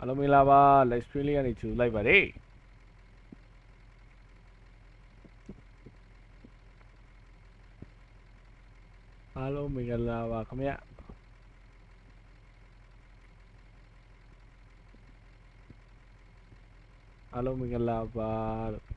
အားလုံးမင်္ဂလာပါ live stream လေးကနေကြိုလိုက်ပါတယ်အားလုံးမင်္ဂလာပါခင်ဗျအားလုံးမင်္ဂလာပါလို့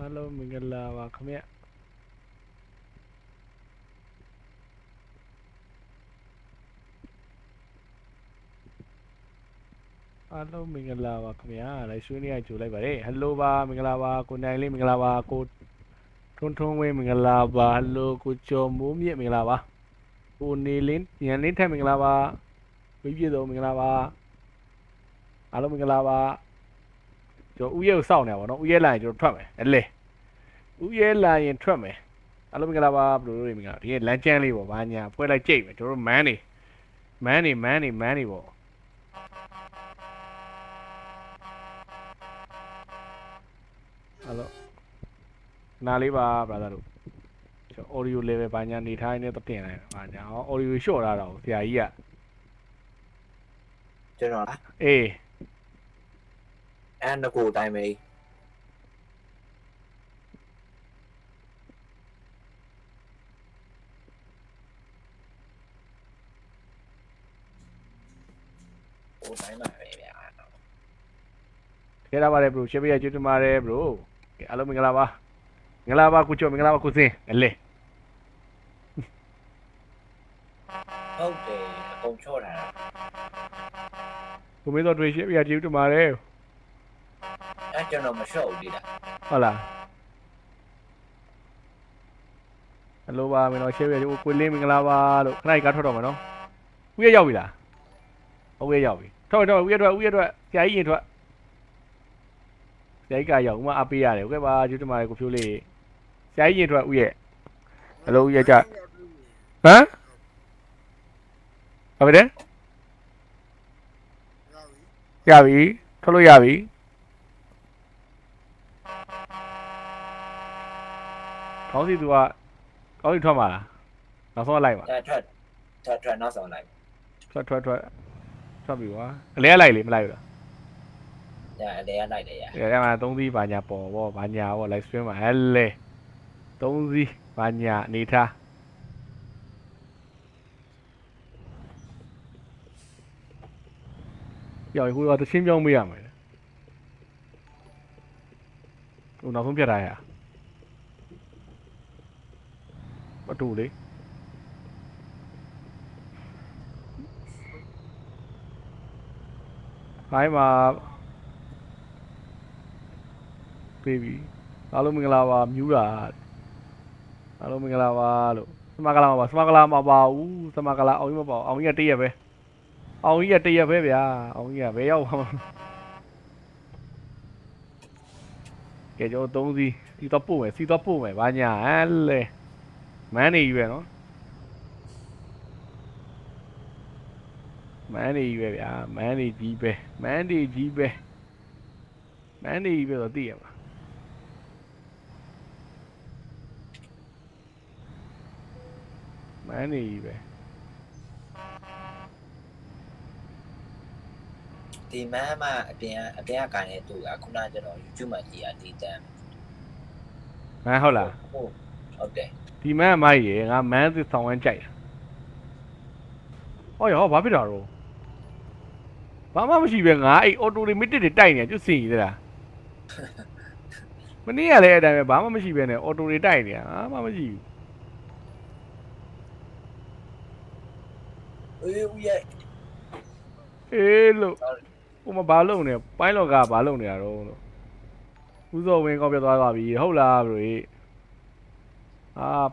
အားလုံးမင်္ဂလာပါခင်ဗျအားလုံးမင်္ဂလာပါခင်ဗျာ live stream လေးကကြိုလိုက်ပါတယ် hello ပါမင်္ဂလာပါကိုနိုင်လေးမင်္ဂလာပါကိုထွန်းဝင်းမင်္ဂလာပါ hello ကိုကျော်မိုးမြင့်မင်္ဂလာပါကိုနေလင်းညံလင်းထက်မင်္ဂလာပါဝိပြည့်စုံမင်္ဂလာပါအားလုံးမင်္ဂလာပါကျွန်တော်ဦးရဲကိုစောင့်နေတာပေါ့နော်ဦးရဲလာရင်ကျွန်တော်ထွက်မယ်အဲ့လေဦးရဲလာရင်ထွက်မယ်အားလုံးမင်္ဂလာပါဘလိုတွေမင်္ဂလာဒီလမ်းကျန်းလေးပေါ့ဘာညာဖွဲလိုက်ကြိတ်မယ်ကျွန်တော်မန်းနေပေါ့alors နားလေးပါ brother တို့ကျွန်တော် audio level ဘာညာနေထားနေတော့တင်လိုက်ဘာညာ audio လျှော့ထားတာကိုဆရာကြီးကကျွန်တော်လားအေးအဲ့ဒါကိုတိုင်းမေးကိုတိုင်းမှာပဲဗျာခဲတာပါတယ် bro ရှေ့ပြရကျွတ်တင်ပါတယ် bro ကဲအားလုံးမင်္ဂလာပါမင်္ဂလာပါကိုကျော်မင်္ဂလာပါကိုစင်းအလေဟုတ်တယ်အကုန်ချော့တာကိုမင်းတို့တွေ့ရှေ့ပြရကျွတ်တင်ပါတယ်အဲ့ကျွန်တော်မလျှော့ဘူးဒီလားဟုတ်လားဟယ်လိုပါမင်းတို့ရှေ့ပြရကိုလင်းမင်္ဂလာပါလို့ခဏကားထွက်တော့မယ်နော်ဦးရရောက်ပြီလားဟုတ်ရရောက်ပြီထွက်ဦးရထွက်ဆရာကြီးရင်ထွက်ဆရာကြီးကရောက်ဥမအားပေးရတယ်ဟုတ်ကဲ့ပါကျွတ်တင်ပါတယ်ကိုဖြိုးလေးဆရာကြီးရင်ထွက်ဦးရဟယ်လိုဦးရကြဟမ်ဟုတ်ပြီရပြီထွက်လို့ရပြီခေါင်းစီသူကခေါင်းစီထွက်မှာလားနောက်ဆုံးလိုက်ပါထွက်နောက်ဆုံးလိုက်ထွက်ပြီကွာအလဲလိုက်လေမလိုက်ဘူးလားအလဲလိုက်တယ်ရအဲ့မှာ3စီးဘာညာပေါ်ပေါ့ဘာညာပေါ့ live stream မှာဟဲ့လေ3စီးဘာညာအနေထားရောက်ဟိုတော့တချင်းပြောင်းမေးရမယ်ဟိုနောက်ဆုံးပြတ်ထားရမတူလေခိုင်းမှာပေးပြီအားလုံးမင်္ဂလာပါမြူးတာအားလုံးမင်္ဂလာပါလို့စမကလာမပါဘူးစမကလာအောင်ကြီးမပါအောင်ကြီးကတရက်ပဲအောင်ကြီးကတရက်ပဲဗျာအောင်ကြီးကဘယ်ရောက်ပါကဲကျွန်တော်3စီးစီတော့ပို့မယ်ဘာညာဟဲ့လေမန်းနေကြီးပဲနော်မန်းနေကြီးပဲဗျာမန်းနေကြီးပဲတော့သိရမှာမန်းနေကြီးပဲဒီမန်းမှာအပြင်ကကန်နေတူကခုနကျွန်တော် YouTube မှာကြည့်ရဒီတန်းမန်းဟုတ်လားဟုတ်တယ်ဒီမန်းမိုက်ရေငါမန်းသစ်ဆောင်ဝမ်းကြိုက်ဟောရောဘာဖြစ်တာတော့ဘာမှမရှိပဲငါအဲ့ auto limited တွေတိုက်နေကျွတ်စင်ကြီးလားမနေ့ကလည်းအဲ့တိုင်းပဲဘာမှမရှိပဲနဲ့ auto တွေတိုက်နေတာဘာမှမရှိဘူးဦးရဲ့လို့ဟိုမှာဘာလုပ်နေပိုင်းလောကဘာလုပ်နေတာတော့လို့ဦးစောဝင်းကောက်ပြသွားပါပြီဟုတ်လားဘရို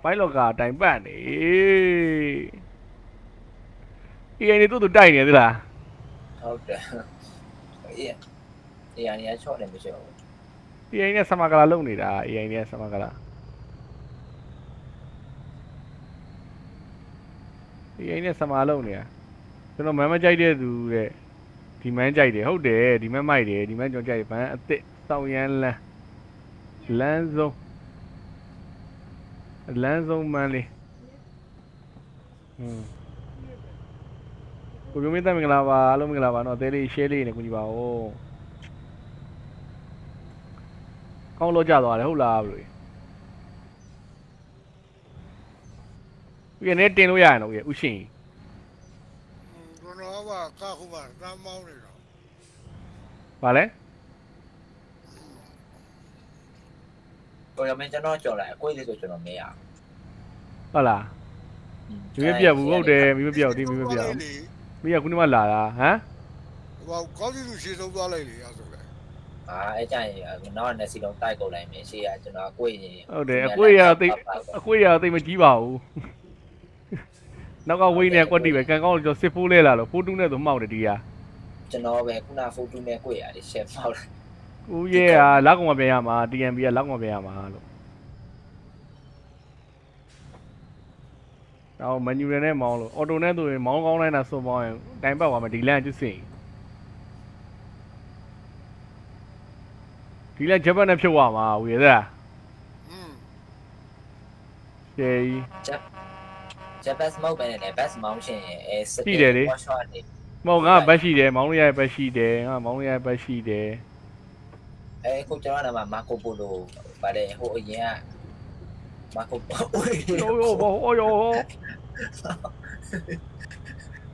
ပိုင်းလောကတိုင်ပတ်နေအေးနေတူတိုက်နေသလားဟုတ်တယ်အေးနေရာချော့တယ်မရှိဘူးအေးနဲ့ဆမကလာလုံနေတာအေးနဲ့ဆမကလာအေးနဲ့ဆမလုံနေတာကျွန်တော်မမ်းမကြိုက်တဲ့သူတဲ့ ဒီမန်းကြိုက်တယ်ဟုတ်တယ်ဒီမန်းမိုက်တယ်ဒီမန်းကြောင့်ကြိုက်တယ်ဘန်းအစ်စ်တောင်ရန်လမ်းဆုံးမန်းလေးကိုမျိုးမင်းတက်မင်္ဂလာပါအားလုံးမင်္ဂလာပါနော်အသေးလေး share လေးနဲ့ကိုကြည့်ပါဦးကောင်းလို့ကြသွားတယ်ဟုတ်လားဘလို့ဒီနေ့တင်လို့ရရင်တော့ဥရှင် ကျွန်တော်ကကားခုမှတမ်းမောင်းနေတော့ ဗာလဲ ကိုရမင်းကျွန်တော်ကြော်လိုက်အကွေးလေးဆိုကျွန်တော်မရ ဟုတ်လားမိမပြတ်ဘူးဟုတ်တယ်မိမပြတ်ဘူးဒီမိမပြတ်ဘူးမိကခုနမှလာတာဟမ် ဟိုကောင်းစီလူရှင်းဆုံးသွားလိုက်လေအဲ့ဆိုလေ အဲ့ကြရင်နောက်နဲ့စီလုံးတိုက်ကုန်လိုက်မယ်ရှေ့ကကျွန်တော်အကွေးရင် ဟုတ်တယ်အကွေးရသိသိမကြီးပါဘူးနောက်ကဝိနေကွက်တီပဲကန်ကောင်းလို့ကျွန်တော်စစ်ဖိုးလဲလာလို့ဖိုးတူးနဲ့ဆိုမှောက်တယ်ဒီဟာ ကျွန်တော်ပဲခုနဖိုတူနဲ့ကွေးရတယ်ရှယ်ဖောက်လိုက် ဦးရဲ့ဟာလက်ကောင်မပြန်ရမှာ TNB ကလက်ကောင်မပြန်ရမှာလို့တော့မန်ယူရနဲ့မောင်းလို့အော်တိုနဲ့ဆိုရင်မောင်းကောင်းလိုက်တာစွန်ပေါင်းရင်တိုင်ပတ်သွားမယ်ဒီလန်ကျွတ်စင်ဒီလန်ဂျပန်နဲ့ဖြုတ်သွားမှာဦးရဲ့သားကျေ ဂျပန်စမောက်ပဲနဲ့ဘတ်စမောင်းရှင်အဲစတေးဝါရှော့နေ မဟုတ်ငါဘတ်ရှိတယ်မောင်းလို့ရဘတ်ရှိတယ်ငါမောင်းလို့ရဘတ်ရှိတယ် အဲခုကျွန်တော်နာမှာမာကိုပိုလိုပါတယ်ဟိုအရင်ကမာကိုပိုအိုး အိုး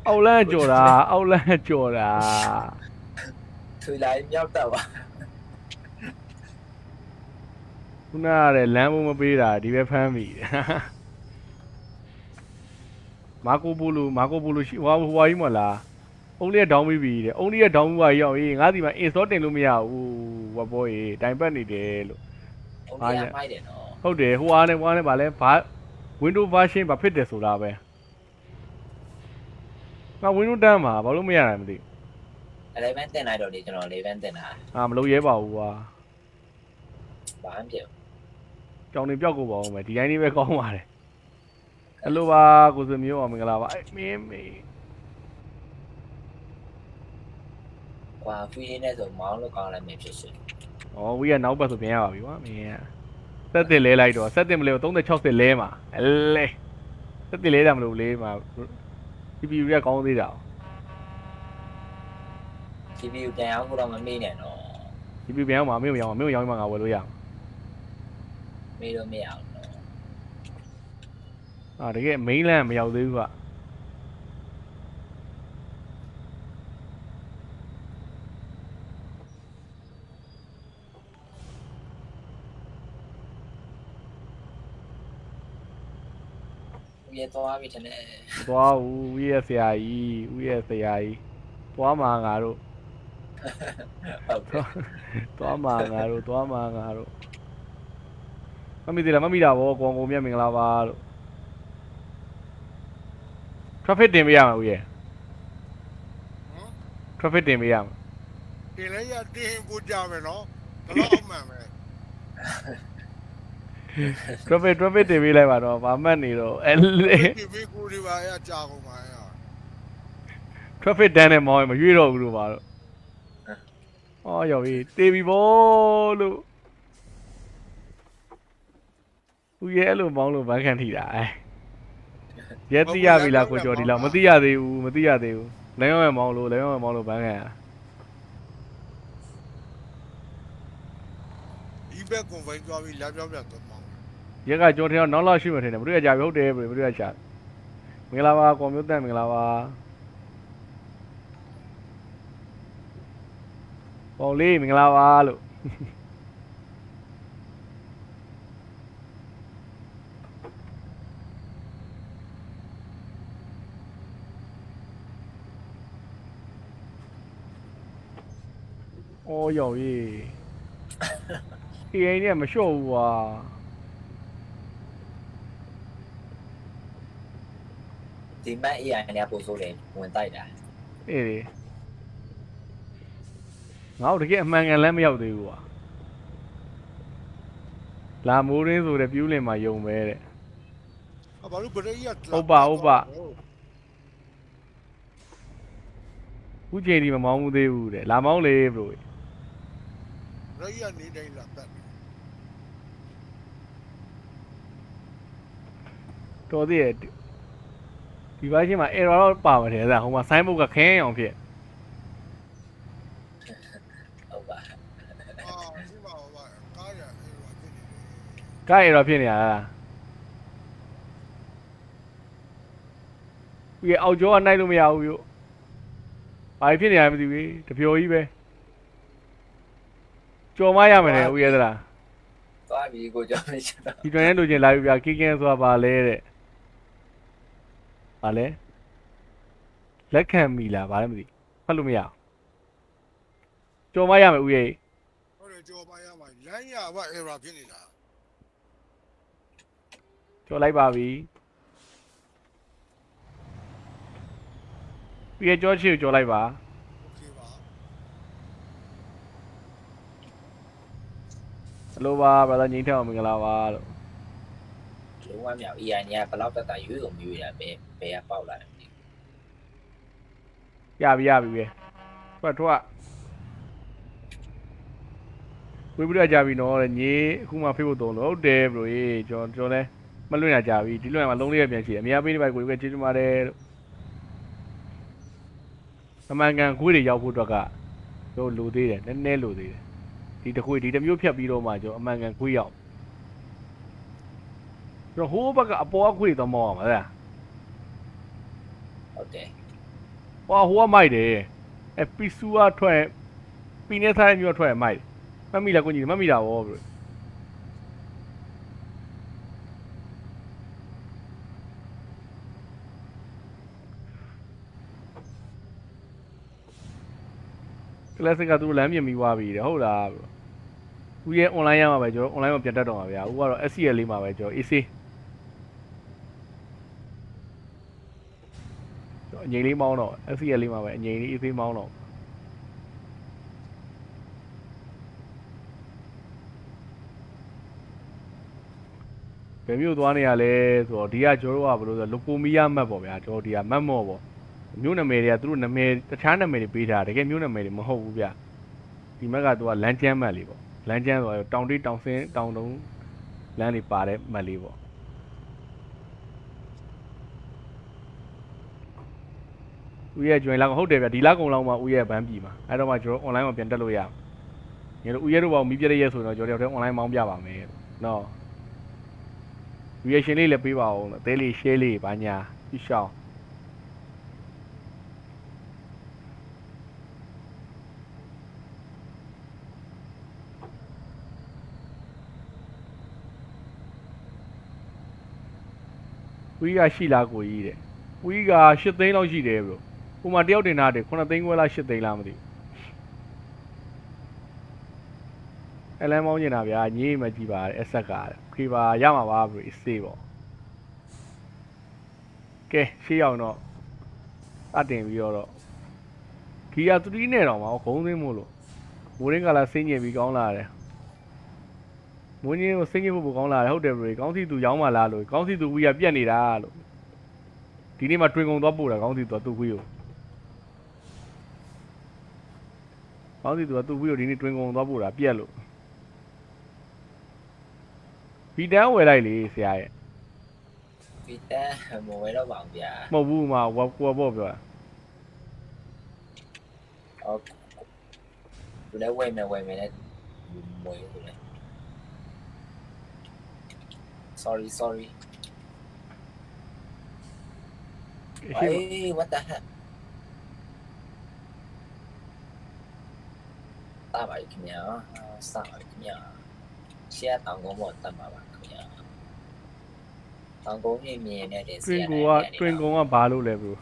အောက်လန့်ကြော်တာအောက်လန့်ကြော်တာ ထွေလိုက်မြောက်တော့ပါ ခုနကလည်းလမ်းမမပေးတာဒီပဲဖမ်းပြီမာကိုပိုလိုရှိဟွာကြီးမလားအုံးလေးဒေါင်းပြီးပြီတဲ့အုံးလေးဒေါင်းပြီးပါရောက်ရေးငါဒီမှာ install တင်လို့မရဘူးဝက်ဘောကြီးတိုင်ပတ်နေတယ်လို့ ဟိုနေရာမိုက်တယ်နော် ဟုတ်တယ်ဟိုအားနဲ့ဗာလဲဘာ Windows version ဘာဖြစ်တယ်ဆိုတာပဲငါ Windows တန်းမှာဘာလို့မရနိုင်မသိ 11တင်လိုက်တော့လေကျွန်တော်11တင်တာ မလုပ်ရဲပါဘူးကွာ ဘာမှမဖြစ် ကြောင်နေပြောက်ကိုပါအောင်မယ်ဒီတိုင်းလေးပဲကောင်းပါတယ်အလိုပါကိုစမျိုးအောင်မင်္ဂလာပါမင်းမေ ကွာဖီးနေဆိုမောင်းလို့ကောင်းလိုက်မယ်ဖြစ်ရှင် ဩဝီကနောက်ဘက်ဆိုပြန်ရပါပြီကွာမင်းကဆက်တင်လဲလိုက်တော့ဆက်တင်မလဲ3060လဲမှာအလဲဆက်တင်လဲတာမလို့လေးမှာ CPU ကကောင်းသေးတာ CPU တန်အောင်တော့မမေ့နဲ့နော် CPU ပြန်အောင်မင်းမရောင်းမှငါဝယ်လို့ရအောင် မေ့လို့မရအောင်နော် တကယ် main land မရောက်သေးဘူးကွာဦးရသွားပြီထင်တယ် သွားဦးရဲ့ဆရာကြီးသွားမှာငါတို့ ဟုတ်ကဲ့ သွားမှာငါတို့မမိသေးလားမမိတာဗောကိုမြတ်မင်္ဂလာပါလို့ traffic တင်ပေးရမှာဦးရဲ့ traffic တင်ပေးရမှာ တင်လဲရတင်ကိုကြမယ်နော်ဒါတော့မှန်ပဲ traffic တင်ပေးလိုက်ပါတော့ဘာမှတ်နေတော့အဲ့လေ ဒီဘေးကိုဒီပါရကြာကုန်ပါရ traffic တန်းနဲ့မောင်းရင်မရွေ့တော့ဘူးလို့ပါတော့အော်ရောက်ပြီတေးပြီဗောလို့ဦးရဲ့အဲ့လိုမောင်းလို့ဗန်းခံထိတာရဲသိရပြီလားကိုကျော်ဒီလောက်မသိရသေးဘူးလမ်းရောက်မောင်းလို့ဗန်းခံရ ဒီဘက်ကွန်ဖိုင်းသွားပြီးလမ်းပြောင်းပြန်သွားမှာ ရက်ကကျော်ထင်တော့နောက်လောက်ရှိမှထင်တယ်ဘုရားကြာပြီဟုတ်တယ်ဘုရားကြာမင်္ဂလာပါကွန်မျိုးတက်မင်္ဂလာပါပေါလေးမင်္ဂလာပါလို့အော်ရောက်ရေးအေးเนี่ยမလျှော့ဘူးကွာ ဒီမက် AI နဲ့ပို့ဆိုတယ်ဝင်တိုက်တာ အေးလေငါတို့တကယ်အမှန်ကန်လမ်းမရောက်သေးဘူးကွာလာမိုးရင်းဆိုတဲ့ပြူးလင်မှာယုံပဲတဲ့ ဘာလို့ဘရိတ်ရ ဟုတ်ပါ ခုချိန်ဒီမမောင်းဘူးသေးဘူးတဲ့လာမောင်းလေဘလို့ ရရနေတိုင်းလာပတ် တော်သေးရဲ့ဒီဘက်ချင်းမှာ error တော့ပါပါတယ်အဲ့ဒါဟိုမှာ sign board ကခင်းအောင်ဖြစ် ဟုတ်ပါ ဒီမှာဟိုကားရအေးပါဖြစ်နေတယ် ကဲ error ဖြစ်နေရလားဒီအောက်ကျောကနိုင်လို့မရဘူးယူဘာဖြစ်နေရမသိဘူးတပြိုကြီးပဲကြော်မရမယ်နဲ့ဦးရဲသလား သွားပြီကိုကြောင့်နေချင်တော့ ဒီတွင်ရဲ့လူချင်းလာပြီဗျာကီကင်းဆိုတာပါလဲတဲ့ပါလဲလက်ခံမိလားဘာလဲမသိဖတ်လို့မရအောင်ကြော်မရမယ်ဦးရဲ ဟုတ်တယ်ကြော်ပါရမှာလမ်းရပါအေရာဖြစ်နေတာ ကြော်လိုက်ပါပြီဦးရဲကြောချီကိုကြော်လိုက်ပါ โอเคပါ hello ပါ brother ငိမ့်ထအောင်မင်္ဂလာပါလို့ လုံးဝမြောက် AI เนี่ยဘလောက်တက်တာရွေးကုန်မျိုးရပဲဘယ်ကပေါက်လာတယ် ရပြီရပြီပဲထွက်ထွက်ဝေးပြီးတော့ကြာပြီနော်တဲ့ညီအခုမှ Facebook သုံးလို့ဟုတ်တယ်ဘရိုကြီးကျွန်တော်လဲမလွင့်ရကြပြီဒီလွင့်မှာလုံးလေးရပြန်ရှိတယ်အများပေးနေပါကိုကြီးကကျေးဇူးပါတယ်လို့အမှန်ကန်ခွေးတွေရောက်ဖို့အတွက်ကတို့လိုသေးတယ်နည်းနည်းလိုသေးတယ်ဒီတစ်ခွေးဒီတစ်မျိုးဖြတ်ပြီးတော့မှကျွန်တော်အမှန်ကန်ခွေးရောက်ကျွန်တော်ဟိုးဘက်ကအပေါ်အခွေးတော့မောင်းအောင်လား ဟုတ်တယ် ဟိုကမိုက်တယ်အဲပီဆူကထွက်ပီနေဆိုင်မျိုးထွက်မိုက်မှတ်မိလားကိုကြီးမှတ်မိတာဗောဘရိုကလပ်စ်ကသူ့လမ်းပြင်ပြီးသွားပြီတဲ့ဟုတ်လားဘရိုဦးရဲ့ online ရမှာပဲကျွန်တော် online မှာပြန်တက်တော့မှာဗျာဦးကတော့ SCL လေးမှာပဲကျွန်တော် AC ကျွန်တော်အငိမ့်လေးမောင်းတော့ SCL လေးမှာပဲအငိမ့်လေး AC မောင်းတော့ဘယ်မျိုးသွားနေရလဲဆိုတော့ဒီကကျွန်တော်တို့ကဘယ်လိုဆိုလိုကိုမီယာမတ်ပေါ့ဗျာကျွန်တော်ဒီကမတ်မော့ပေါ့မျိုးနာမည်တွေကသူတို့နာမည်တခြားနာမည်တွေပေးထားတကယ်မျိုးနာမည်တွေမဟုတ်ဘူးဗျဒီမက်ကသူကလမ်းကျမ်းမတ်လေးပေါ့လမ်းကျမ်းဆိုတော့တောင်တိတောင်ဆင်းတောင်တုံးလမ်းလေးပါတဲ့မတ်လေးပေါ့ဦးရဲ့ join လာဟုတ်တယ်ဗျဒီလကုံလောက်မှဦးရဲ့ဘန်းပြည်မှာအဲ့တော့မှကျွန်တော် online မှာပြန်တက်လို့ရအောင်ညီတို့ဦးရဲ့တို့ပေါ့မီးပြတဲ့ရက်ဆိုတော့ကျွန်တော်တို့ online မောင်းပြပါမယ်နော် reaction လေးလည်းပေးပါအောင်အသေးလေး share လေးပါညာပြီးရှောင်းဝီကရှိလားကိုကြီးတဲ့ဝီက8သိန်းလောက်ရှိတယ်ဘလို့ဟိုမှာတယောက်တင်ထားတယ်9သိန်းခွဲလား8သိန်းလားမသိဘူးအလမ်းမောင်းနေတာဗျာညေးမကြည့်ပါအဆက်ကခေပါရမှာပါဘလို့အစေးပေါ့ကဲရှေ့အောင်တော့အတင်ပြီးတော့ခီယာ3နဲ့တော့မအောင်ဂုံးသိမ်းမို့လို့မိုးရင်းကလာစင်းညင်ပြီးကောင်းလာတယ်မိုးရင်းကိုစင်းညင်ဖို့ကောင်းလာတယ်ဟုတ်တယ်ဘလို့ကောင်းစီသူရောင်းမှလားလို့ကောင်းစီသူဝီကပြက်နေတာလို့ဒီနေ့မှတွင်ကုန်သွားပို့တာကောင်းစီသူကသူ့ခွေးကိုကောင်းစီသူကသူ့ခွေးကိုဒီနေ့တွင်ကုန်သွားပို့တာပြက်လို့ဗီတန်းဝယ်လိုက်လေဆရာရဲ့ ဒီတန်းမဝဲတော့ပါဘူးဗျာ မဟုတ်ဘူးမှာဝက်ပေါ့ပြောတာ ဟုတ်သူလည်းဝဲမယ်နဲ့မဝဲဘူးလေ sorry အရှိမ hey what the heck တာပါခင်ဗျာစပါခင်ဗျာရှေ့တောင်ကုန်းပေါ်တက်ပါပါခင်ဗျာတောင်ကုန်းမြင်နေတဲ့ဆ တွင် ရာ ကိုကတွင်ကုန်ကဘာလို့လဲဘရို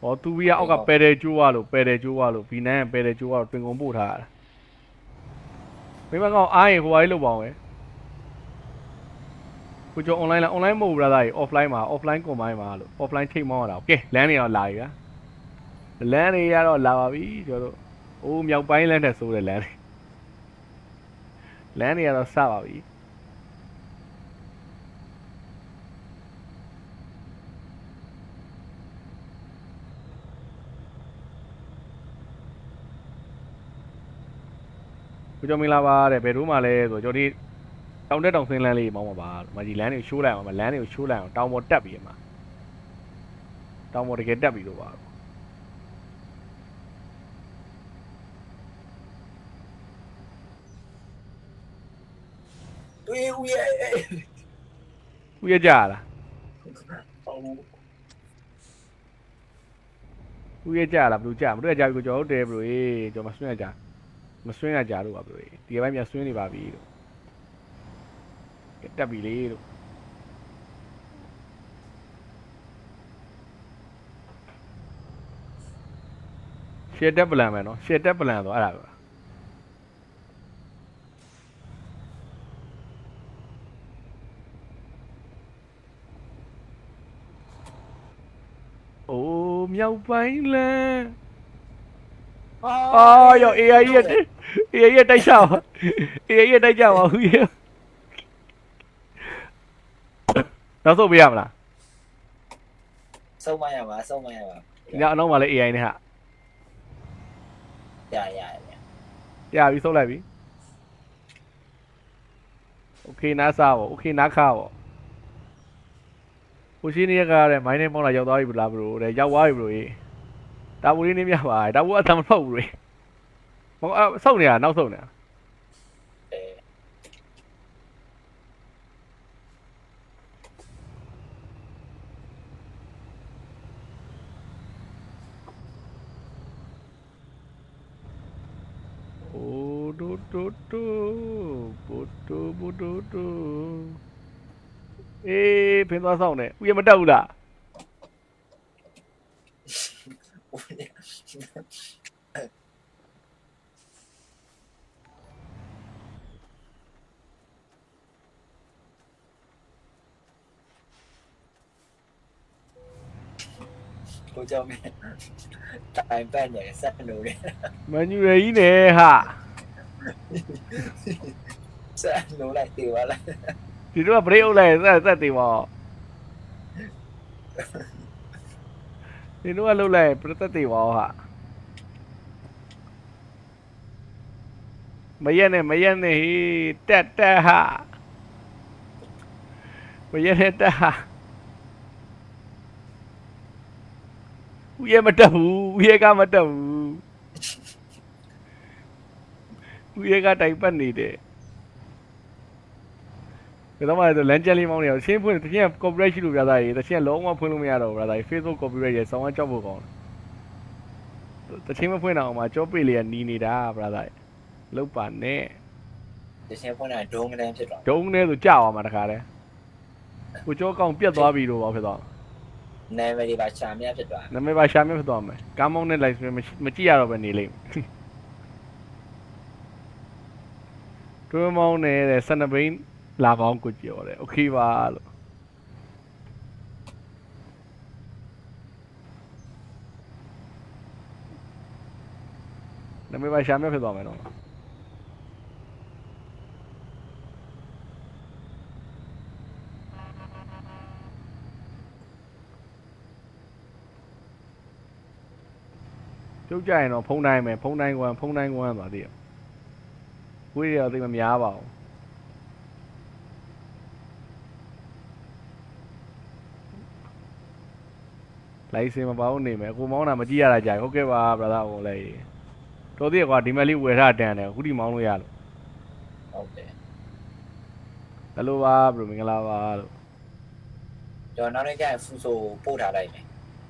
ဟောသူဝီကအောက်ကပယ်တယ်ကျိုးသွားလို့ဗီနန်းကပယ်တယ်ကျိုးသွားလို့တွင်ကုန်ပို့ထားတာမိမကောင်အားရင်ဟိုဟာလေးလုပ်ပါအောင်ပဲကိုကျော် online လား online မဟုတ်ဘူး brother ကြီး offline မှာ offline combine မှာလို့ offline ထိတ်မောင်းရတာကဲလမ်းတွေတော့လာပြီဗျာလမ်းတွေကတော့လာပါပြီကျွန်တော်တို့အိုးမြောက်ပိုင်းလမ်းတက်ဆိုးတယ်လမ်းတွေကတော့စပါပြီ ကိုကျော်မင်္ဂလာပါတဲ့ဘယ်လိုမှလဲဆိုတော့ကျွန်တော်ဒီတောင်တက်တောင်ဆင်းလန်းလေးမောင်းမှာပါမကြီးလမ်းတွေကိုရှိုးလိုက်အောင်မလမ်းတွေကိုရှိုးလိုက်အောင်တောင်ပေါ်တက်ပြီးမှာတောင်ပေါ်တကယ်တက်ပြီးတော့ပါ 对，我也， ဦးရကြလား 哦， ဦးရကြလားဘယ်လိုကြမတို့ရကြပြီကိုကျော်ဟုတ်တယ်ဘယ်လိုကျွန်တော်မဆွင်းရကြလို့ပါဘယ်လိုဒီဘက်ပြန်ဆွင်းနေပါပြီလို့တက်ပြီလေလို့ရှယ်တက်ပလန်မယ်နော်ရှယ်တက်ပလန်ဆိုအဲ့ဒါပဲအိုးမြောက်ပိုင်းလမ်းအော်ရော AI ရဲ့တိုက်ချပါ AI ရဲ့တိုက်ကြပါဦးရေနောက်ဆုံးပြရမလား 收买呀嘛，收买呀嘛， ညအနောက်မှာလည်း AI နဲ့ဟာ 呀呀呀， ပြပြီဆုံးလိုက်ပြီ Okay နားစားပေါ့ Okay နားခါပေါ့ကိုရှိနေရကတဲ့မိုင်းနဲ့မောင်းလာရောက်သွားပြီလားဘရိုတဲ့ရောက်သွားပြီဘရိုကြီးတာဘူးလေးနေမြပါတာဘူးအတမ်းမဟုတ်ဘူးလေမဟုတ်ဆောက်နေတာနောက်ဆုံးနေတာ 哎， โอ้โตโตโตปูโตปูโตโตเอ๊ะဖင်းသွားဆောင်နေဦးရမတက်ဘူးလား 我也，我叫咩？大半年三六年， မန်ယူရကြီးနဲ့ဟာ 三六来对完了， ဒီတော့ဘရိတ်အုပ်လိုက်သက်သေးပါဒီတော့လှုပ်လိုက်ပြသက်သေးပါဟာမရက်နဲ့ဟေးတက်ဟာမရက်နဲ့တက်ဟာဦးရမတက်ဘူးဦးရကမတက်ဘူးဦးရကတိုင်ပတ်နေတယ်ဘယ်တော့မှလမ်းကျက်လေးမောင်းနေအောင်ရှင်းဖွင့်တချင်း copyright ရှိလို့ပြသားရေးတချင်းလုံးဝဖွင့်လို့မရတော့ဘူးပြသားရေး Facebook copyright ရဲ့ဆောင်းဝမ်းကြောက်ဖို့ကောင်းတယ်တချင်းမဖွင့်တော့မှကြောပေလေးကနီးနေတာပြသားရေးလောက်ပါနဲ့ 之前碰见中个人ဖြစ်တော့ ဒုံနဲ့ဆိုကြောက်အောင်မှာတခါလဲကိုကြောကောင်ပြတ်သွားပြီလို့ပေါ့ဖြစ်တော့ နာမည်တွေပါရှာမြဖြစ်သွား နာမည်ပါရှာမြဖြစ်သွားမယ်ကားမောင်းနဲ့ live stream မကြည့်ရတော့ပဲနေလိမ့်မယ်တွဲမောင်းနေတဲ့12ဘိန်းလာပေါင်းကိုကြော်တယ်โอเคပါလို့နာမည်ပါရှာမြဖြစ်သွားမယ်နော်ကျုပ်ကြရင်တော့ဖုန်းတိုင်းမယ်ဖုန်းတိုင်းကွမ်းပါသေးတယ်ဝေးရတော့သိမများပါဘူးလိုက်စင်မပေါင်းနေမယ်ကိုမောင်းတာမကြည့်ရတာကြာဟုတ်ကဲ့ပါ brother ဟိုလည်းတော်သေးကွာဒီမဲ့လေးဝယ်ထားတန်တယ်အခုဒီမောင်းလို့ရလို့ ဟုတ်တယ် ဟယ်လိုပါဘရိုမင်္ဂလာပါလို့ ကျွန်တော်နောက်နေ့ကျရင်ဖူဆိုပို့ထားလိုက်မယ်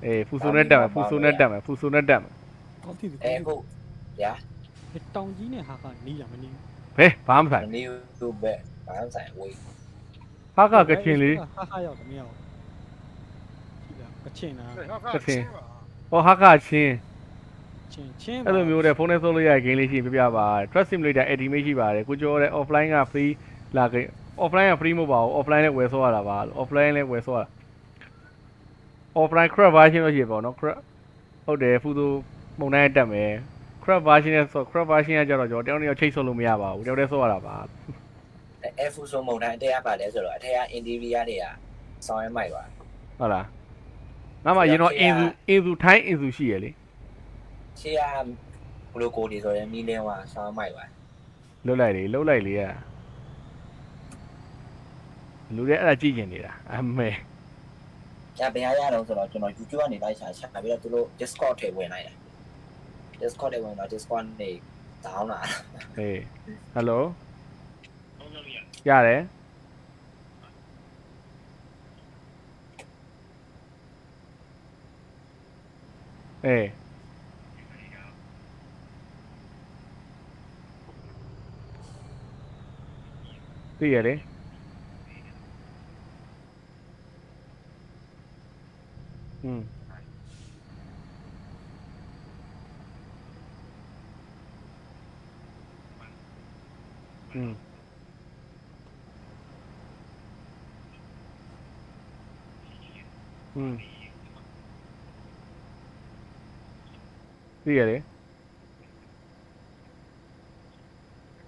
အေးဖူဆိုနဲ့တက်မယ်ဖူဆိုနဲ့တက်မယ် ကောင်းပြီ အဲဟုတ်ညာ တောင်ကြီးနဲ့ဟာကနီးလာမနီး ဘယ်ဘာမှမဆိုင် နေသူပဲဘာမှဆိုင်ဝေး ဟာကချင်လေး ဟာဟာရောက်တယ်မရဘူးကြည့်လားကချင်လား ဟောဟာကချင်း ချင်း အဲ့လိုမျိုးတဲ့ဖုန်းနဲ့သုံးလို့ရတဲ့ game လေးရှိပြပြပါ Trust Simulator Ultimate ရှိပါတယ်ကိုကျော်တဲ့ offline က free လာခဲ့ offline က free မဟုတ်ပါဘူး offline နဲ့ဝယ်ဆောရတာပါ offline နဲ့ဝယ်ဆောရတာ offline crap version လို့ရှိရပါတော့ crap ဟုတ်တယ်ဖူသူပုံတိုင်းတက်မယ် crap version နဲ့ဆို crap version ကကြတော့ကျွန်တော်တယောက်ချိတ်ဆော့လို့မရပါဘူးတယောက်တည်းဆော့ရတာပါ အဲဖူဆိုမုံတိုင်းတရားပါလဲဆိုတော့အထက်က interior တွေကဆောင်းရမိုက်ပါ ဟုတ်လားငါမှရင်တော့အင်စုထိုင်းအင်စုရှိရလေ ရှေ့ကဘလိုကိုဒီဆိုရင်မီလင်းဝါဆောင်းမိုက်ပါ ဟ လှုပ်လိုက်လေလှုပ်လိုက်လေလူတွေအဲ့ဒါကြည့်ကျင်နေတာအမေ ။ကြာဘယ်ဟာရတော့ဆိုတော့ကျွန်တော် YouTube ကနေလိုက်ရှာချပြီးတော့သူတို့ Discord ထဲဝင်လိုက်တယ်။ Discord ထဲဝင်တော့ Discord နေ down လာ ဟေးဟယ်လိုရတယ်အေးသိရလေอืมอืมอืมသိရလေ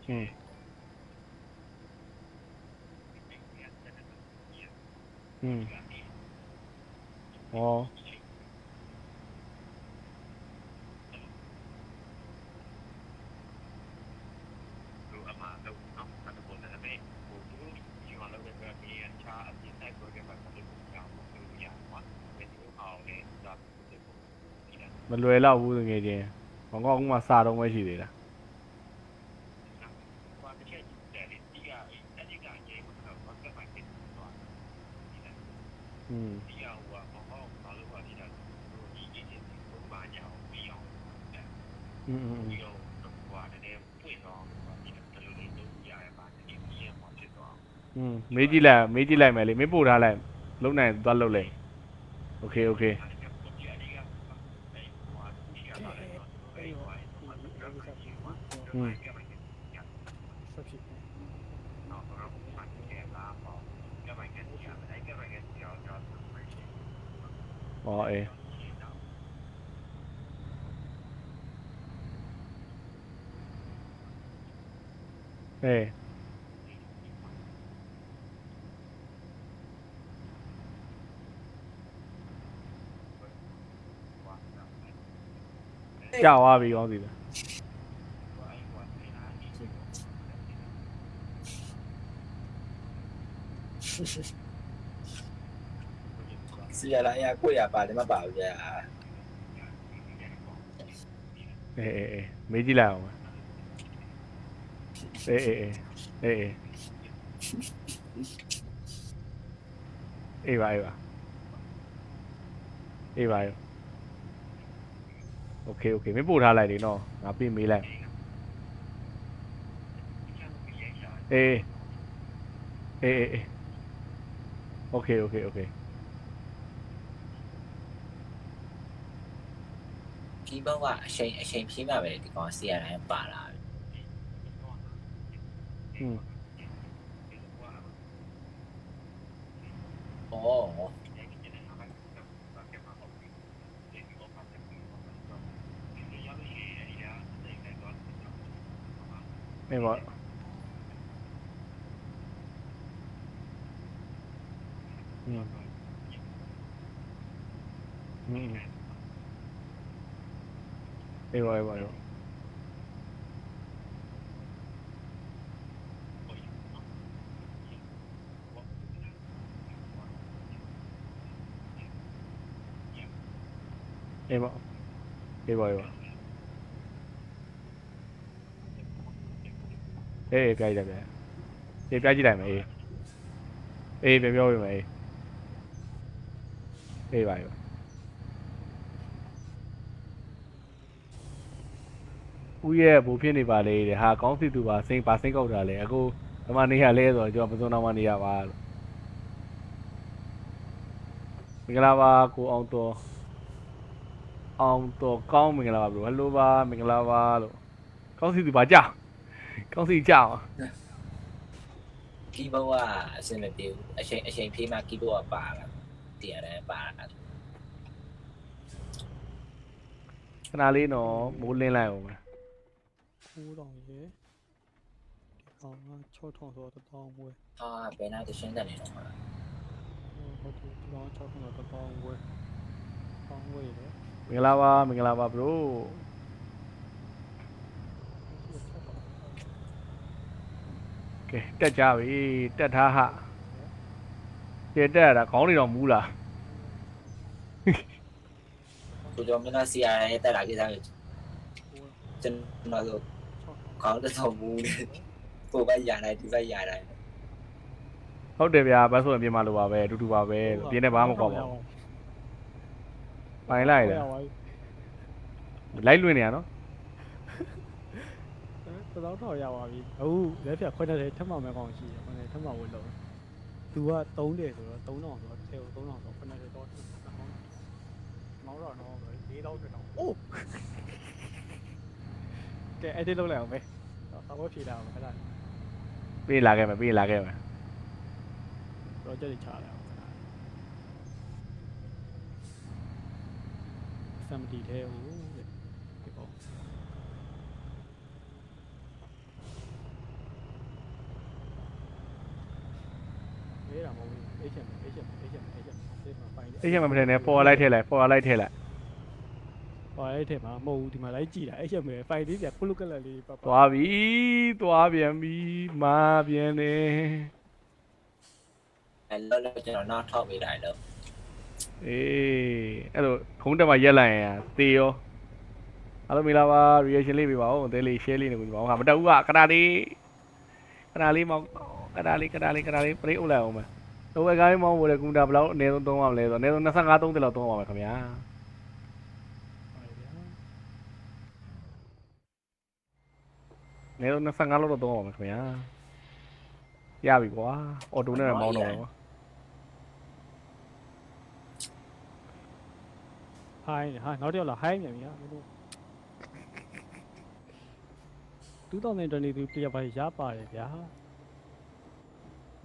อืมอืมอ๋อမလွယ်တော့ဘူးငယ်ချင်းဘာကောအခုမှစာတော့မရှိသေးတာอืมอืมอืมอืมမေးကြည့်လိုက်မယ်လေမင်းပို့ထားလိုက်လုံနိုင်သွားလုံလိုက်โอเคโอเคอืม ဆက်ဖြစ်တယ် อ๋อเอကြောက်သွားပြီကောင်းစီလား ။စီရလာရကိုရပါလည်းမပါဘူးကြာ။ မေးကြည့်လိုက်အောင်အေးပါโอเคမင်းပို့ထားလိုက်လေနော်ငါပြင်မေးလိုက်အေးโอเค ပြီးတော့ကအချိန်ဖြည့်မှပဲဒီကောင်စီရတိုင်းပါလာပြီ อืม ။အော် ไม่บอกอืมไม่บอกအေးပြကြည့်လိုက်အေးပြကြည့်လိုက်မယ်အေးပြောပြမယ်အေးပါဦးရဲ့ဘူဖြစ်နေပါလေတဲ့ဟာကောင်းစီသူပါစိတ်ကောက်တာလေအခုဒီမှာနေရလဲဆိုတော့ကျွန်တော်ပစုံတော်မှာနေရပါလို့မင်္ဂလာပါကိုအောင်တော်ကောင်းမင်္ဂလာပါဘရိုဟယ်လိုပါမင်္ဂလာပါလို့ကောင်းစီသူပါကြောက်ကောင်းစီကြောက် ပြီးတော့အစင်မပြေဘူးအချိန်ဖြည့်မှကီးဘုတ်ကပါလာတည်ရတယ်ပါလာ ခဏလေးနော်မိုးလင်းလိုက်အောင်မယ် 9000ရေဒီကောင်က6000ဆိုတော့1000ဝယ် အာဘယ်နာတရှင်းတယ်နေတော့ ဟုတ်တယ်ဒီကောင်6000ဆိုတော့1000ဝယ်1000ဝယ်လေ မင်္ဂလာပါဘရို ကဲတက်ကြပြီတက်ထားဟာကဲတက်ရတာခေါင်းတွေတော့မူးလား ကိုကျော်မင်းသားစီရတဲ့တက်လာကိစ္စကိုကျွန်တော်တို့ခေါင်းတော်မူတယ်ကိုပဲရနိုင်ဒီပဲရနိုင် ဟုတ်တယ်ဗျာဘတ်ဆိုရင်ပြင်မလို့ပါပဲအတူတူပါပဲပြင်းနေဘာမှမကွာပါဘူးပိုင်လိုက်လားလိုက်လွင်နေရနော် တော်တော်ရပါပြီအခုလက်ဖြတ်ခွက်တဲ့ထက်မှမဲကောင်းရှိတယ်ခွက်တဲ့ထက်မှဝတ်လို့ तू က3တယ်ဆိုတော့3000ဆိုတော့10ကို3000ဆိုခွက်တဲ့တော့မောင်းတော့တော့4000တော့အိုးကဲအဲ့ဒီလုံးလိုက်အောင်ပဲတော့ဖြေလာအောင်ခဏ ပေးလာခဲ့မယ်ပေးလာခဲ့မယ် တော့ကြက်ချလာအောင်စမ်တီထဲဦးဒီပေါ့လေးတာမဟုတ်ဘူး HM ဒီမှာဖိုင် အဲ့ချက်မှမထင်နဲ့ forward လိုက်ထည့်လိုက် forward လိုက်ထည့်လိုက် ဟိုအဲ့ထဲမှာမဟုတ်ဘူးဒီမှာလိုက်ကြည့်တာ HM ပဲဖိုင်လေးပြကုလုကလလေးပပ သွားပြီသွားပြန်ပြီမာပြန်နေ အဲ့လောလောကျွန်တော်နောက်ထောက်ပေးလိုက်တော့ အေးအဲ့လိုခုံးတက်မှာရက်လိုက်ရင်သေရောအားလုံးမင်္ဂလာပါ reaction လေးပေးပါဦးအသေးလေး share လေးနေကူပါဦးဟာမတက်ဘူးကခဏလေးမောင်းခဏလေးပရိတ်အုပ်လိုက်အောင်မယ်တော့အကိုင်းမောင်းဖို့လေကွန်ပျူတာဘယ်လောက်အနည်းဆုံးသုံးရမလဲဆိုတော့အနည်းဆုံး25 30လောက်သုံးရပါမယ်ခင်ဗျာအနည်းဆုံး25လောက်တော့သုံးရပါမယ်ခင်ဗျာရပြီကွာအော်တိုနဲ့မောင်းတော့ကွာ ဟိုင်းဟာနောက်တစ်ယောက်လာဟိုင်းမြန်ပြီဟာမင်းတို့2022ပြရပါရပါတယ်ဗျာ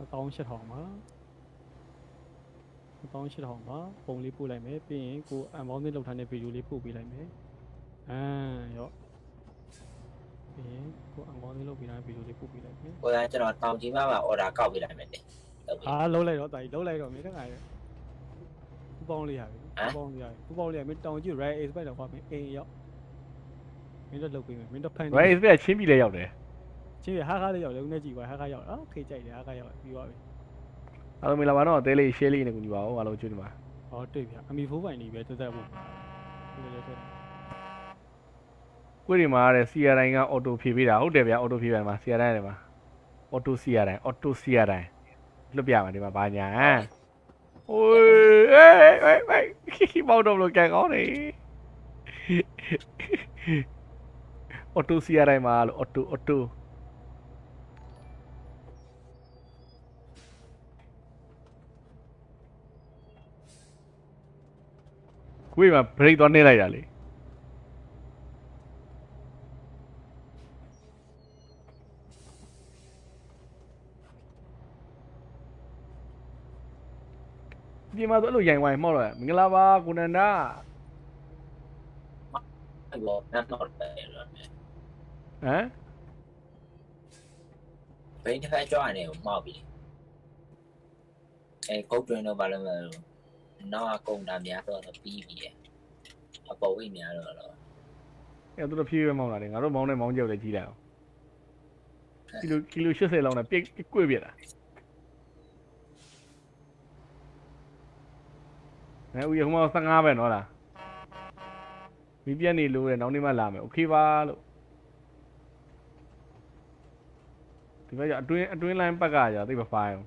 18000ပါ18000ပါပုံလေးပို့လိုက်မယ်ပြီးရင်ကိုအန်ဘောင်းလေးလောက်ထားတဲ့ဗီဒီယိုလေးပို့ပေးလိုက်မယ်ရော့ပြီးရင်ကိုအန်ဘောင်းလေးလောက်ပေးထားတဲ့ဗီဒီယိုလေးပို့ပေးလိုက်မယ် ကိုယ်ကကျွန်တော်တောင်ကြီးမှာ order ကောက်ပေးလိုက်မယ်လေဟုတ်ပြီ လုံးလိုက်တော့တာကြီးလုံးလိုက်တော့မင်းတခါရကူပေါင်းလေးရပြီကူပေါင်းလေးရမင်းတောင်ကြီး right expect တော့ပါမင်းအိမ်ရောက်မင်းတို့လုပ်ပေးမယ်မင်းတို့ဖန် right space ချင်းပြီလဲရောက်တယ် ချင်းရဟာခါလေးရောက်လေဦးနဲ့ကြည့်ပါဟာခါရောက်အော်ခေကြိုက်တယ်ဟာခါရောက်ပြီးသွားပြီ အားလုံးမင်္ဂလာပါတော့အသေးလေး share လေးနေကူညီပါဦးအားလုံးကျွေးနေပါ ဟောတွေ့ပြီအမီဖိုးပိုင်လေးပဲတက်တက်ဖို့လေတက် ကိုယ်ဒီမှာတဲ့ CR တိုင်းက auto ဖြည့်ပေးတာဟုတ်တယ်ဗျာ auto ဖြည့်ပြန်မှာ CR တိုင်းတယ်မှာ auto CR တိုင်း auto CR တိုင်းလွတ်ပြမှာဒီမှာဘာညာโอ้ยเอ้ยမောက်တော့လို့ကြံကောင်းနေ auto CR တိုင်းမှာလို့ auto ကိုယ်မှာ break တော့နေလိုက်တာလေဒီမှာတော့အဲ့လိုရိုင်ဝိုင်းမောက်တော့မင်္ဂလာပါကိုနန္ဒာ အဲ့တော့နောက်တော့ပဲလို့ ဟမ် ဘိန်းတစ်ဖက်ကြွနေကိုမောက်ပြီအဲကုတ်တွင်တော့ဘာလို့လဲနောက်အကုန်တာများတော့ပြီးပြီအပေါ်ဝိများတော့ အဲ့တော့ဖြည်းဖြည်းမောင်းလာတယ်ငါတို့မောင်းတဲ့မောင်းကြောက်လည်းကြီးလိုက်အောင်ကီလို80လောက်နဲ့ပြည့်ကွေ့ပြက်တာဦးရဟိုမှာ15ပဲနော်လားမိပြက်နေလို့တဲ့နောက်နေ့မှလာမယ်โอเคပါလို့ဒီဘက်ကအတွင်းလိုင်းပတ်ကကြာသိမဖိုင်း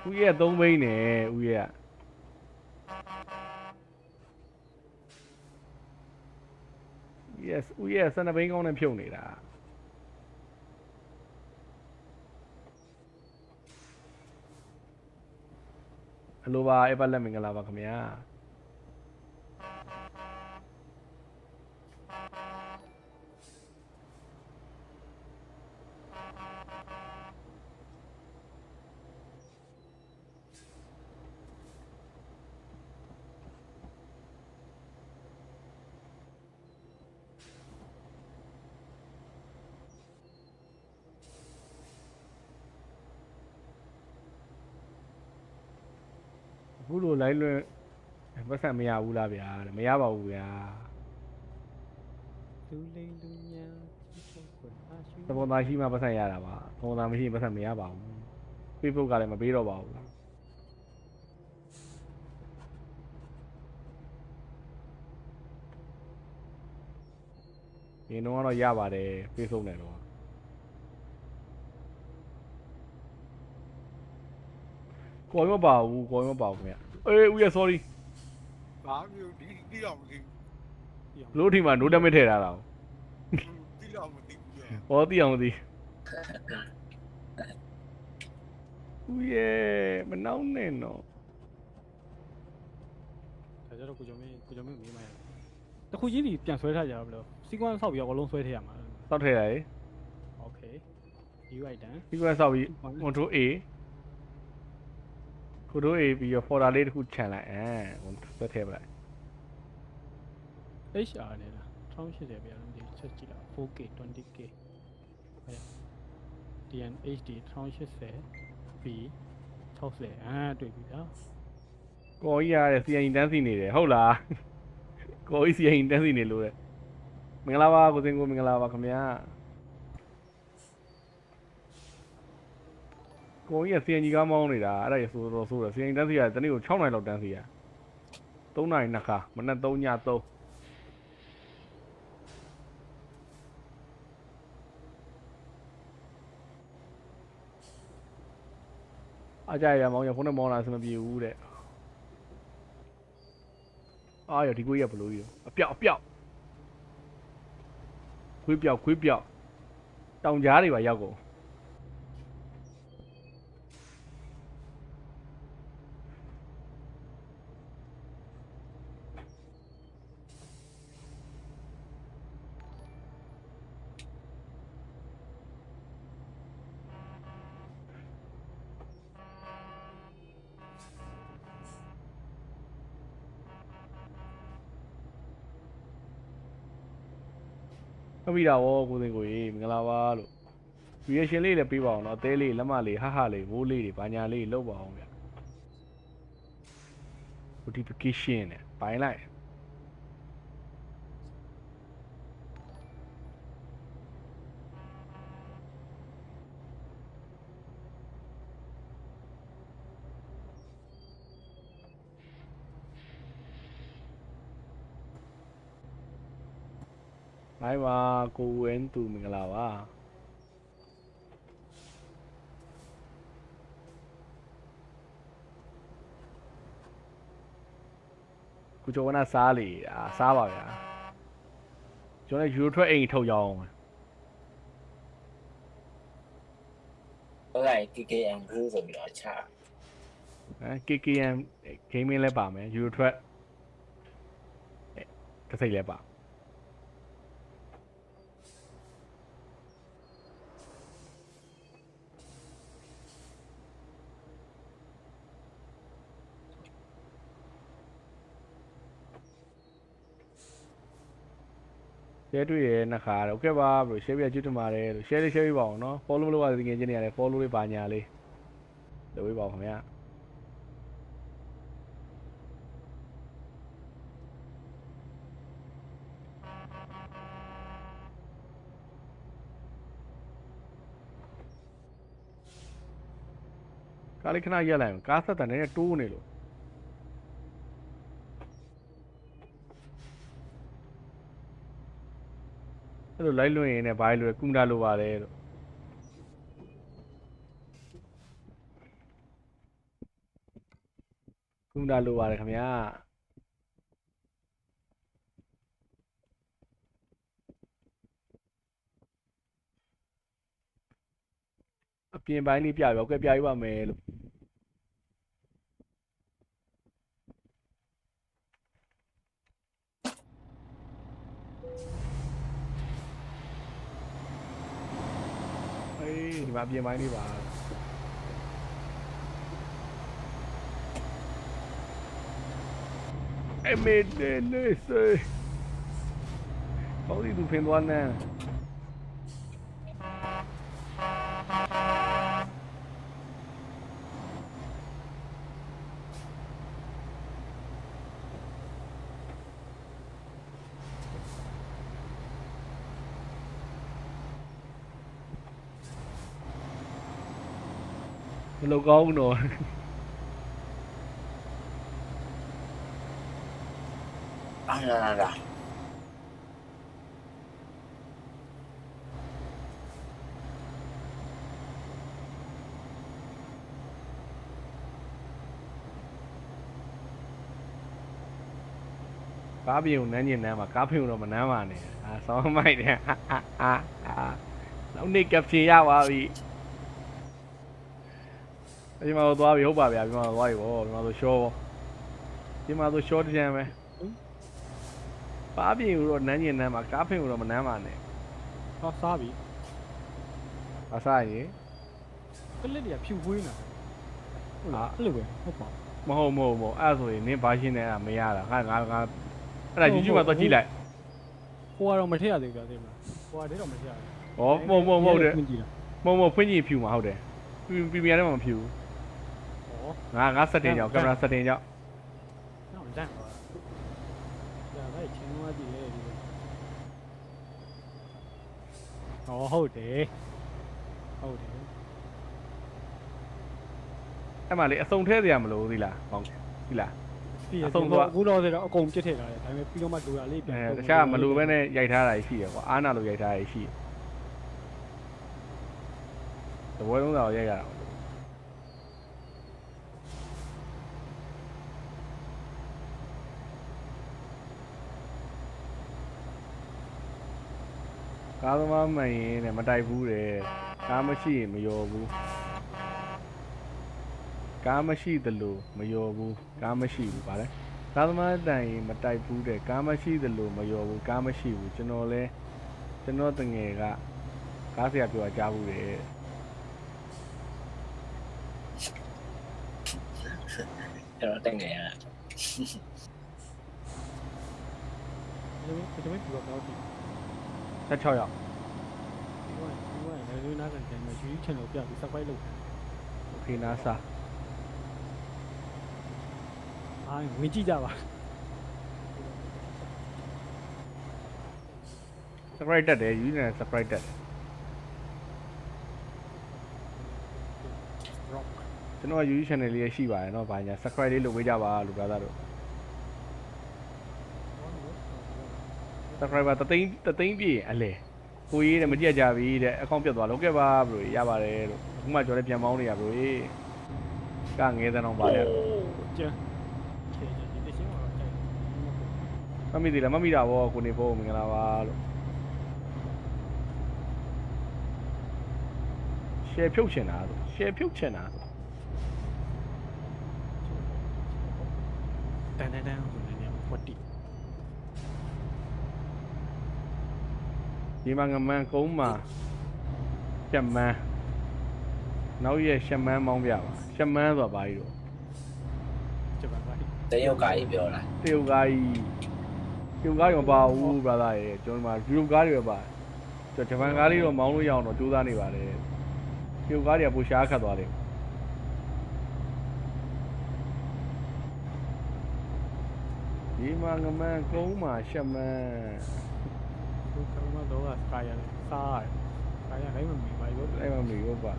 ဦးရဲ့3ဘိန်းနဲ့ဦးရဲ့ဦးရဲ့12ဘိန်းကောင်းနဲ့ဖြုတ်နေတာဟယ်လိုပါအေးပါလက်မင်္ဂလာပါခင်ဗျာအခုလိုလိုက်လွှင့်ပတ်စံမရဘူးလားဗျာမရပါဘူးဗျာ လူလိမ်လူညာချစ်ဖို့ကိုအားရှိ သဘောသားရှိမှပတ်စံရတာပါသဘောသားမရှိရင်ပတ်စံမရပါဘူး Facebook ကလည်းမပေးတော့ပါဘူးဒီတော့ကတော့ရပါတယ် Facebook နဲ့တော့ကိုယ်မပါဘူးကိုယ်မပါဘူးခင်ဗျအေးဦးရ sorry ဘာမျိုးဒီတော့မသိ လို့ထီမှာ no damage ထည့်ထားတာ ဘူးဒီတော့မသိဘူး ဟောသိအောင်မသိဦးရမနှောင်းနဲ့နော် ဒါကြတော့ကိုကျော်မင်းမေးမှရတခုချင်းဒီပြန်ဆွဲထားကြတော့ဘယ်လိုစီကွမ်ဆောက်ပြီးတော့အလုံးဆွဲထည့်ရမှာ စောက်ထည့်ရတယ် โอเค UI တန်း ဒီကစောက်ပြီး control A control A ပြီးတော့ folder လေးတစ်ခုခြံလိုက်ဆက်ထည့်ပလိုက် HR နဲ့လား1080ပြရတယ်ဒီချက်ကြည့်တာ 4K 20K ဟဲ့ DN HD 1080 B 60တွေ့ပြီဗျာ ကိုကြီးရတယ် CN တန်းစီနေတယ်ဟုတ်လားကိုကြီး CN တန်းစီနေလို့တဲ့မင်္ဂလာပါကိုစင်ကိုမင်္ဂလာပါခင်ဗျာကိုကြီးက CN ကြီးကားမောင်းနေတာအဲ့ဒါရဆိုတော့ဆိုတော့ CN တန်းစီရတနေ့ကို6နိုင်လောက်တန်းစီရ3နိုင်နှစ်ခါမနက်3ည3အကြရမောင်းရဖုန်းနဲ့မောင်းလာစမပြေဘူးတဲ့အားရဒီကိုရဘလို့ရအပြောက်ခွေးပြောက်တောင်ကြားတွေပါရောက်ကုန်အမိတာရောကိုစင်ကိုရေမင်္ဂလာပါလို့ reaction လေးလည်းပေးပါအောင်နော်အသေးလေးလက်မလေးဟဟလေးမိုးလေးတွေဘာညာလေးလောက်ပါအောင်ဗျ notification နဲ့ပိုင်းလိုက်ဘိုင်ပါကိုဝင်းသူမင်္ဂလာပါကိုကျော်ဝနာစားလေစားပါဗျာကျွန်တော်ယူရိုထွက်အိမ်ထုတ်ရအောင် ဟုတ်ကဲ့ KKM group ဆိုပြီးတော့ချ KKM gaming လည်းပါမယ်ယူရိုထွက်တစ်စိတ်လည်းပါshare တွေ့ရနှစ်ခါတော့ okay ပါဘရို share ပြကျွတ်တမာတယ်လို့ share လေး share ပေးပါအောင်နော် follow လုပ်ရတဲ့ငွေချင်းတွေရတယ် follow လေးပါညာလေးလုပ်ပေးပါအောင်ခင်ဗျာကားလေးခဏရက်လိုက်အောင်ကားဆက်တန်နဲ့တိုးနေလို့အဲ့လိုလိုက်လွှင့်ရင်လည်းဘာလို့လဲကုမ္တာလိုပါတယ်လို့ကုမ္တာလိုပါတယ်ခင်ဗျာအပြင်ပိုင်းလေးပြရောကဲပြရပါမယ်လို့ဒီမှာအပြင်ပိုင်းလေးပါအမေတေးနေစေဟောဒီသူဖင်သွားနေ lâu có rồi လာ cá biển nén nhìn nè mà cá phim rồi mà ném mà này sao mày nè nó đi kẹp chi nhau à bị nhưng mà tôi bị hút bà bè nhưng mà tôi bị mà tôi show nhưng mà tôi show đi xem mày cá biển rồi nén nhìn nè mà cá phim rồi mà ném mà này ဟောစားပြီ sao vậy ကလစ်တွေကဖြူခွေးနေတာဟုတ်လားအဲ့လိုပဲဟုတ်ပါ မဟုတ်အဲ့ဆိုရင်နင်းဘာရှင်းနေတာမရတာငါအဲ့ဒါ YouTube မှာသွားကြည့်လိုက် ဟိုကတော့မထည့်ရသေးဘူးဗျာသိမလားဟိုကတည်းတော့မထည့်ရဘူး ဟောမဟုတ်တယ် ဖွင့်ကြည့်တာ မဖွင့်ကြည့်ဖြူမှာဟုတ်တယ်ပြပြရတယ်မှာမဖြူ ဩ ငါ setting ကြောင့် camera setting ကြောင့် တော့တန်းပါဗျာအဲ့ချင်းသွားကြည့်လေဒီဩဟုတ်တယ်ဟုတ်တယ် အဲ့မှာလေအစုံထဲစရာမလိုဘူးသီလားဟောသီလား ပြီးရအခုတော့ဆိုတော့အကုန်ပြစ်ထည့်ထားတယ်ဒါပေမဲ့ပြီးတော့မှလိုတာလေးပြန် တခြားမလိုဘဲနဲ့ရိုက်ထားတာရှိရကွာအားနာလိုရိုက်ထားတာရှိသဘောလုံးသာရိုက်ရတာကားသမားမှန်ရင်နဲ့မတိုက်ဘူးတဲ့ကားမရှိရင်မယောဘူးကားမရှိသလိုမယောဘူးကားမရှိဘူးဗါလဲကားသမားတိုင်ရင်မတိုက်ဘူးတဲ့ကားမရှိသလိုမယောဘူးကားမရှိဘူးကျွန်တော်တငယ်ကကားဆရာပြောကြားဘူးတဲ့ ကျွန်တော်တက်နေရ ဒီလိုပြီးတော့တော့ဒီ 16ရောက် လည်းနားကန်တယ်ယူ channel ပြပြီး subscribe လုပ် โอเคနားစာ ဝင်ကြည့်ကြပါ subscribe တက်တယ်ယူနေ subscribe တက်တယ်ကျွန်တော် YouTube channel လေးရှိပါတယ်เนาะဘာညာ subscribe လေးလုပ်ပေးကြပါလို့ brother တို့ subscriber တသိန်းပြည့်အလဲကိုကြီးတဲ့မကြည့်ကြပြီတဲ့အကောင့်ပြတ်သွားလို့ကဲပါဘရိုရပါတယ်လို့အခုမှကြော်လည်းပြန်ပေါင်းနေရဘရိုကငဲတဲ့တော့ပါလေ ကျန်ဒီတချင်းတော့တိုက် မမိသေးလားမမိတာဗောကိုနေဖို့မင်္ဂလာပါလို့ share ဖြုတ်ချင်တာလို့ share ဖြုတ်ချင်တာ တန်ဆိုနေ40 ဒီမှာငမန်းကုန်းမှာရှက်မန်းနောက်ရဲ့ရှက်မန်းမောင်းပြပါရှက်မန်းဆိုတာဘာကြီးတော့ ကျပါပါ တရုတ်ကာကြီးပြောလား တရုတ်ကားကြီးမပါဘူး brother ရဲ့ကျွန်တော်မှာယူရိုကားတွေပဲပါကျွန်တော်ဂျပန်ကားလေးတော့မောင်းလို့ရအောင်တော့ကြိုးစားနေပါတယ်တရုတ်ကားတွေကပိုရှားခတ်သွားတယ်ဒီမှာငမန်းကုန်းမှာရှက်မန်း ဘုကမတော့စကားရတယ်စားကာရတိုင်းမမီပါဘူး အဲ့မမီဘူးပါ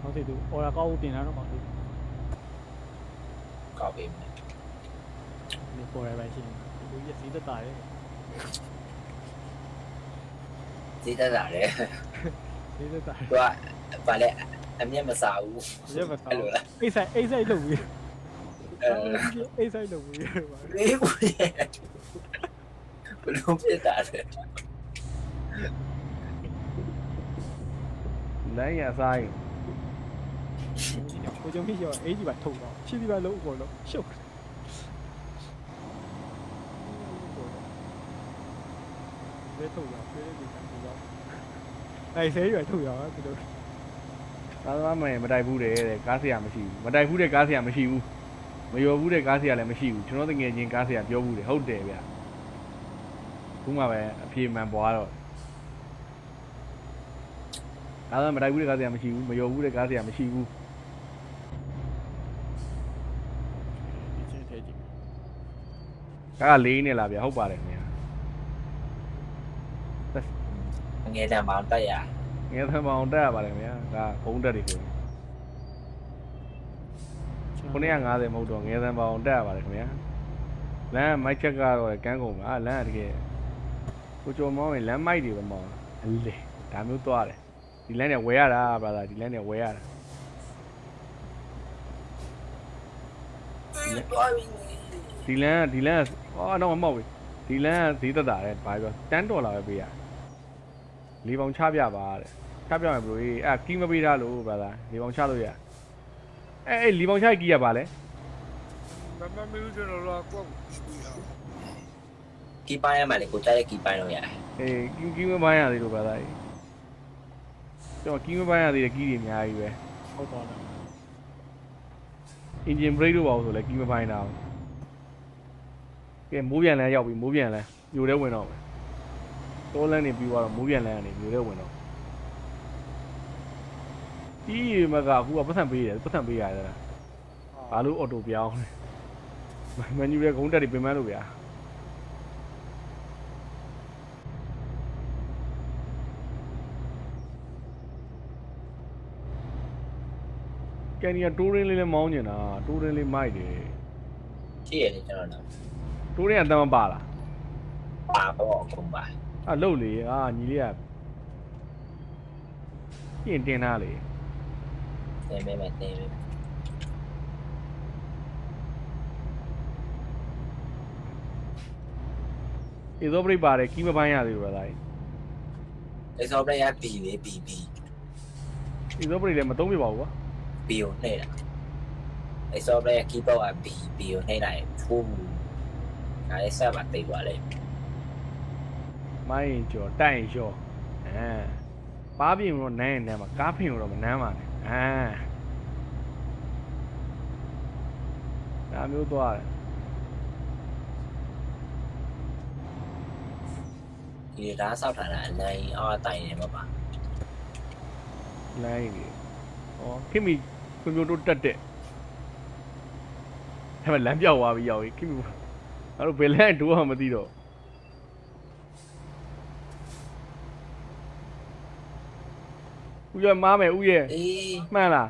ဟုတ်တယ်သူအော်ရကောက်တင်လာတော့ပေါ့သူ ကောက်ပေးမယ် ဒီပေါ်ရပါရှင်သူရစီးတတာရဲ့ သိတတ်တာလေ စီးတတာ သူကဗာလေအမျက်မစားဘူး ရပါတော့အိဆိုင်လုပ်ပြီးအိဆိုင်လုပ်ပြီး အေးဘူးဘလို့ဖြစ်တာလဲ လမ်းရဆိုင် ကိုကြုံဖြစ်ရောအေးကြီးပါထုတ်တော့ချီဒီပါလုံးပေါ်လို့ရှုပ်လေထုတ်ရပြေးပြီးကန်ပြီးတော့အဲ့ဆဲရွယ်ထုတ်ရအောင်ဒီလို ကားသမားမတိုက်ဘူးတဲ့ကားဆရာမရှိဘူးမတိုက်ဘူးတဲ့ကားဆရာမရှိဘူးမယောဘူးတဲ့ကားဆရာလည်းမရှိဘူးကျွန်တော်တကယ်ချင်းကားဆရာပြောဘူးတယ်ဟုတ်တယ်ဗျခုမှပဲအပြေမှန်ပွားတော့ကားသမားမတိုက်ဘူးတဲ့ကားဆရာမရှိဘူးမယောဘူးတဲ့ကားဆရာမရှိဘူး ဒီချင်းထဲကြီး ကားကလေးနေလားဗျဟုတ်ပါတယ်ခင်ဗျာ ငယ်တံမောင်တက်ရ ငယ်သံပေါင်တက်ရပါတယ်ခင်ဗျာဒါဘုံတက်တွေဆို950မဟုတ်တော့ငယ်သံပေါင်တက်ရပါတယ်ခင်ဗျာလမ်းမိုက်ချက်ကတော့ကန်းကုန်ပါလမ်းတကယ်ကိုကျော်မောင်းရင်လမ်းမိုက်တွေပဲမောင်းအလေဒါမျိုးသွားတယ်ဒီလမ်းနဲ့ဝယ်ရတာဗျာဒါဒီလမ်းနဲ့ဝယ်ရတာ ဒီလန်းအော်တော့မဟုတ်ဘူးဒီလန်းဈေးသက်တာတဲ့ဘာပြော$10ပဲပေးရ၄ပေါင်ချပြပါတဲ့ချပြမယ်ဘလို့အဲ့ကီးမပေးထားလို့ဗျာ၄ပေါင်ချလို့ရအဲ့၄ပေါင်ချကီးရပါလဲ မမမီးကျွန်တော်လာကောက်ပြီးဟာ ကီပိုင်းရမှာလေကိုတိုက်ရကီပိုင်းလို့ရတယ် အေးကီးမပိုင်းရသေးလို့ဗျာကျွန်တော်ကီးမပိုင်းရသေးတဲ့ကီးတွေအများကြီးပဲ ဟုတ်သွားတယ် engine brake တို့ပါလို့ဆိုလဲကီးမပိုင်းတာကဲမိုးပြန်လန်းရောက်ပြီမိုးပြန်လန်းမြို့ထဲဝင်တော့မယ်တိုးလန်းနေပြီးတော့မိုးပြန်လန်းကနေမြို့ထဲဝင်တော့ဒီမကအခုကပတ်စံပေးရတယ်ပတ်စံပေးရတယ်ဘာလို့အော်တိုပြောင်းလဲမန်ယူရဲ့ဂုံးတက်တွေပြင်ပန်းလို့ဗျာကန်နီကတိုးရင်းလေးလည်းမောင်းနေတာတိုးရင်းလေးမိုက်တယ် ရှိရတယ်ကျွန်တော်တို့ တိုးရင်းအတမ်းမပါလား ပါတော့အကုန်ပါ အဲ့လှုပ်လေညီလေးကပြင်တင်ထားလေ တင်ပေးမယ်တင်ပေးမယ် အေဇောပရိတ်ပါတယ်ကီးမပိုင်းရသေးဘူးဗျာဒါ အဲ့ဆိုတော့ရဘီလေဘီ အေဇောပရိတ်လည်းမသုံးပြပါဘူးကွာ ဘီကိုနှိမ့်တာအဲ့ဆိုတော့ကီပေါကဘီကိုနှိမ့်လိုက်ဖူးဒါလေးဆက်ပါတိတ်သွားလိမ့် မိုင်းကျော်တိုက်ရင်လျှော့ပါးပြင်တော့နန်းရင်နန်းမှာကားဖင်တော့မနန်းပါနဲ့ဒါမျိုးသွားတယ် ဒီဒါဆောက်ထားတာအနိုင်အော်တိုင်နေမှာပါ လိုင်းနေဩခင်မီဖွံ့ဖြိုးတိုးတက်တဲ့ဒါပေမဲ့လမ်းပြောက်သွားပြီရောက်ပြီခင်မီအဲ့တော့ဘယ်လမ်းဒိုးမှမသိတော့ဦးရမားမယ်ဦးရဲ့ အေး မှန်လား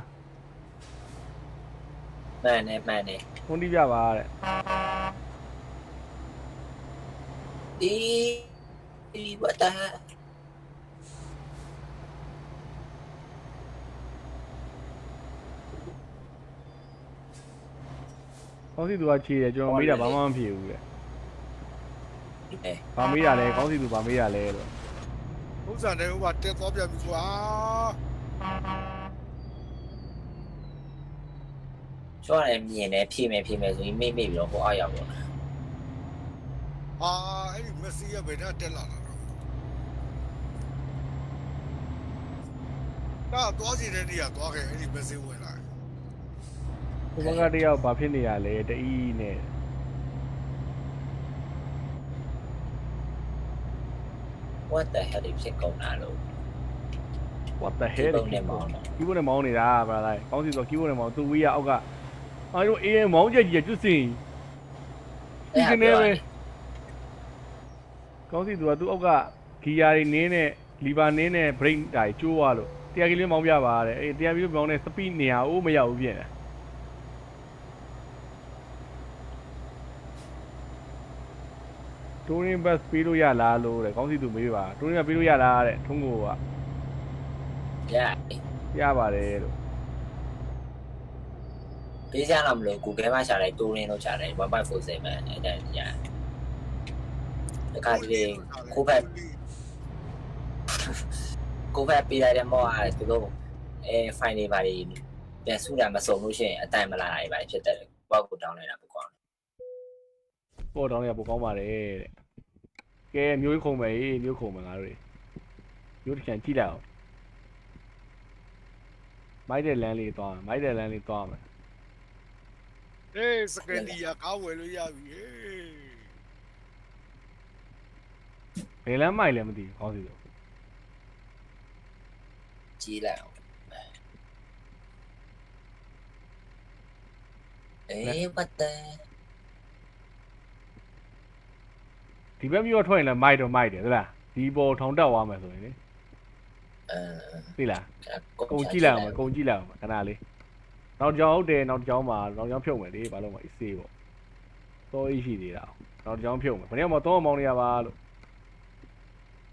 မှန်နေ ဖုန်းတီးပြပါတဲ့ အေးဘာတာ ကောင်းစီသူကခြေတယ်ကျွန်တော်မေးတာဘာမှမဖြစ်ဘူးတဲ့ အေး ဘာမေးတာလဲကောင်းစီသူဘာမေးတာလဲလို့ ဥစ္စာတွေဟိုတက်သွားပြန်ပြီကွာ ချောတယ်မြင်တယ်ဖြည့်မယ်ဆိုရင်မိပြီးတော့ဟိုအောက်ရောက်တော့ ဟာအဲ့ဒီမက်ဆီကဘယ်နဲ့တက်လာတာတော့သွားစီတဲ့နေရာသွားခဲ့အဲ့ဒီမက်ဆီဝင်လာ ဟိုဘက်ကတယောက်ဘာဖြစ်နေရလဲတအီးနဲ့ what the hell ဖြစ်ကုန်တာလို့ what the hell ပုံနဲ့မောင်းတော့ ကီးဘုတ်နဲ့မောင်းနေတာဗျာလားကောင်းစီဆိုကီးဘုတ်နဲ့မောင်းသူဝီးရအောက်ကအားတို့အေးမောင်းချက်ကြီးကျွတ်စင်ဒီကနေပဲကောင်းစီသူကသူ့အောက်ကဂီယာတွေနင်းနဲ့လီဗာနင်းနဲ့ဘရိတ်ဓာတ်ကျိုးသွားလို့တရားကလေးမောင်းပြပါတဲ့အေးတရားကလေးမောင်းနဲ့စပီးနေရအိုးမရောက်ဘူးပြင်တယ်တိုးရင်းဘတ်ပေးလို့ရလားလို့တဲ့ကောင်းစီသူမေးပါတိုးရင်းကပေးလို့ရလားတဲ့ထုံးကိုက ရ ရပါတယ်လို့ ပေးကြတော့မလို့ Google မှာရှာလိုက်တိုးရင်းလို့ရှာလိုက်1.47ပဲအဲ့ဒါရတခါတလေကိုဖက်ပေးလိုက်တဲ့မောကသူတို့ဖိုင်တွေပါတွေပြန်စုတာမစုံလို့ရှိရင်အတိုင်မလာတာတွေပါဖြစ်တယ်ဘောက်ကိုတောင်းလိုက်တာပေါ့ကွာ ပေါ်တောင်းရပိုကောင်းပါတယ်တဲ့ကဲမျိုးခုံမယ်မျိုးခုံမယ်ငါတို့မျိုးတစ်ချန်ကြည့်လိုက်အောင်မိုက်တဲ့လမ်းလေးသွားမိုက်တဲ့လမ်းလေးသွားမယ် ဟေးစကန်ဒီယာကားဝယ်လို့ရပြီဟေး ဘယ်လမ်းမိုက်လဲမသိဘူးကောင်းစီလို့ ကြီးလိုက်အောင်what the ဒီဘက်မျိုးထွက်ရင်လည်းမိုက်တော့မိုက်တယ်ဟုတ်လားဒီပေါ်ထောင်တက်သွားမယ်ဆိုရင်လေ သိလား ကု ကုံ န်း ကြည့်လိုက်အောင်ကုံကြည့်လိုက်အောင်ခဏလေးနောက်ကြောင်ဟုတ်တယ်နောက်ကြောင်မှာနောက်ကြောင်ဖြုတ်မယ်လေဘာလို့မအေးစေးပေါ့တော့အေးရှိသေးတာနောက်ကြောင်ဖြုတ်မယ်ဘယ်နဲ့မှတော့မောင်းနေရပါလို့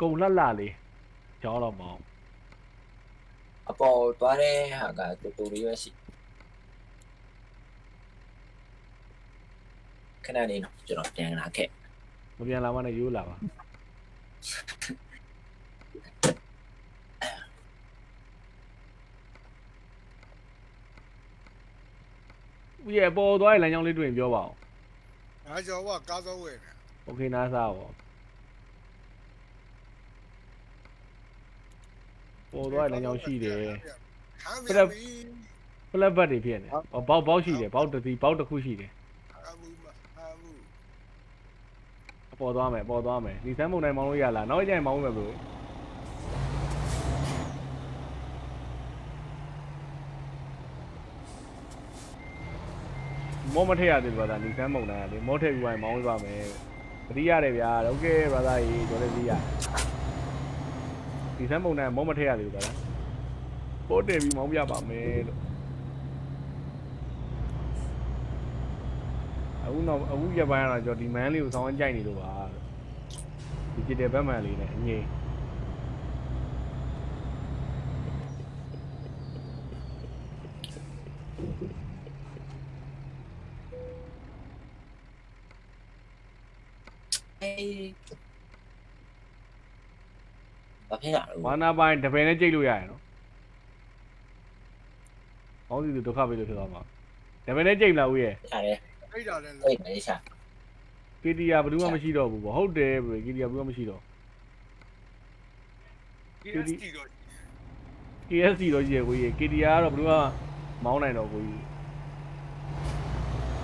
ကုံလှလှလေးကြောင်တော့မောင်း အပေါ်သွားတဲ့ဟာကတူလေးပဲရှိခဏလေးတော့ကျွန်တော်ပြန်လာခဲ့ မပြန်လာမနဲ့ရိုးလာပါဦးရဲ့ပေါ်သွားရင်လမ်းကြောင်းလေးတွေ့ရင်ပြောပါဦး ငါကျော်ကကားစောဝဲနေ โอเคနားစားပါပေါ်သွားရင်လမ်းကြောင်းရှိတယ် ဟမ်းပြန်ပြီ ဖလက်ဘတ်တွေဖြစ်နေဘောက်ရှိတယ်ဘောက်တစ်စီဘောက်တစ်ခုရှိတယ် အမှုအမှု အပေါ်သွားမယ်ဒီစမ်းပုံတိုင်းမောင်းလို့ရလားနောက်ကျရင်မောင်းမယ်ဘလို့မောမထည့်ရသေးဘူးဗျာဒီစမ်းပုံတိုင်းကလေမောထည့်ပြီးရင်မောင်းပေးပါမယ်သတိရတယ်ဗျာโอเคဗျာသားကြီးကျွန်တော်လည်းသိရဒီစမ်းပုံတိုင်းမောမထည့်ရသေးဘူးဗျာပို့တယ်ပြီးမောင်းပြပါမယ်လို့အခုရပိုင်းကတော့ကျွန်တော်ဒီမန်းလေးကိုဆောင်းကြိုက်နေလို့ပါဒီဂျစ်တယ်ဘက်မန်လေးနဲ့အငိမ့် ဘာဖြစ်ရလဲ ဝါနာပိုင်းတပယ်နဲ့ကြိတ်လို့ရရနော်။ဘောင်းစီသူဒုက္ခပေးလို့ဖြစ်သွားမှာ။တပယ်နဲ့ကြိတ်မလားဦးရဲ့ ရတယ် အိတ်တာလဲ အဲ့ဒါလေးရှာ ။ KTR ဘယ်သူမှမရှိတော့ဘူးပေါ့။ဟုတ်တယ်ဘယ် KTR ဘယ်သူမှမရှိတော့ ဒီစတီတော့ ။ KSC တော့ရှိရကိုကြီး KTR ကတော့ဘယ်သူမှမောင်းနိုင်တော့ကိုကြီး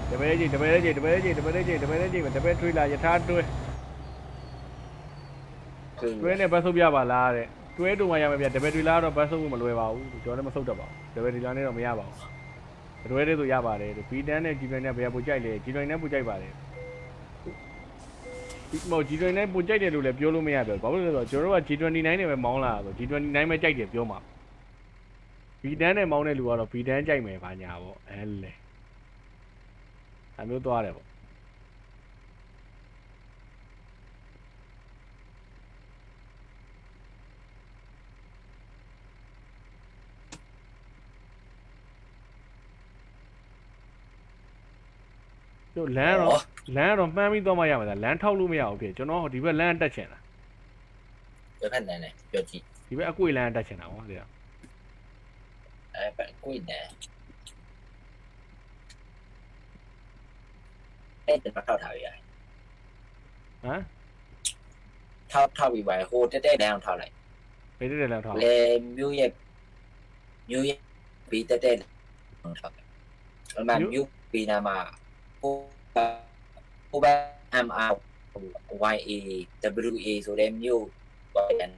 ။တပယ်နဲ့ကြိတ်တပယ်နဲ့ကြိတ်တပယ်နဲ့ကြိတ်တပယ်နဲ့ကြိတ်တပယ်နဲ့ကြိတ်တပယ်ထွေးလာယထာတွဲတွဲနဲ့ဘတ်ဆုပ်ပြပါလားတဲ့။တွဲတုံမှရမယ်ဗျတပယ်ထွေးလာတော့ဘတ်ဆုပ်ဖို့မလွယ်ပါဘူး။ကျွန်တော်လည်းမဆုပ်တတ်ပါဘူး။တပယ်ထွေးလာနဲ့တော့မရပါဘူး။တွဲတဲ့ဆိုရပါတယ်။ B10 နဲ့ G9 နဲ့ဘယ်ပူကြိုက်လဲ G9 နဲ့ပူကြိုက်ပါတယ်။ဒီမော် G29 ပူကြိုက်တယ်လို့လည်းပြောလို့မရတော့ဘာလို့လဲဆိုတော့ကျွန်တော်တို့က G29 နဲ့ပဲမောင်းလာဆို G29 ပဲကြိုက်တယ်ပြောမှာ B10 နဲ့မောင်းတဲ့လူကတော့ B10 ကြိုက်မယ်ဗာညာပေါ့အဲလေအမျိုးသွားတယ်ပေါ့တို့လမ်းတော့မှန်းပြီးတော့မှရမှာလားလမ်းထောက်လို့မရဘူးဖြစ်ကျွန်တော်ဒီဘက်လမ်းတက်ချင်တာ ဘယ်ဖက်နေလဲပြောကြည့် ဒီဘက်အကွေ့လမ်းတက်ချင်တာပေါ့တဲ့ အဲ့ဘက်ကိုင်းနေအဲ့ဒါထောက်ထားရ ဟမ် ထောက်ပြီးပါဟိုတက်တန်းထောက်လိုက် ဘယ်တဲ့လမ်းထောက် လေမြို့ရဲ့ဘီတက်ထောက်အမှမြို့ဘီနာမှာဟိုဘ MR YA WA ဆိုတဲ့မြို့ပေါ့ရန်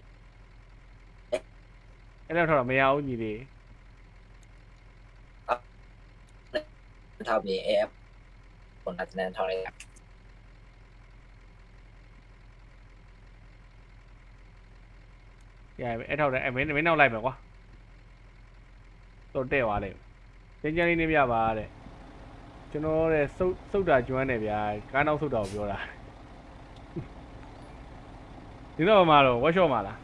အဲ့တော့ထောက်တာမရဘူးညီလေး ထောက်ပြီးအဲ့ပုံနဲ့ထောက်လိုက် ရပြီအဲ့ထောက်တယ်အဲ့မင်းနောက်လိုက်မယ်ကွာတော့တဲ့သွားလိုက်ကျန်းလေးနေပြပါတဲ့ကျွန်တော်တဲ့စုတ်တာကျွမ်းတယ်ဗျာကားနောက်စုတ်တာကိုပြောတာဒီတော့မှာတော့ workshop မှာလား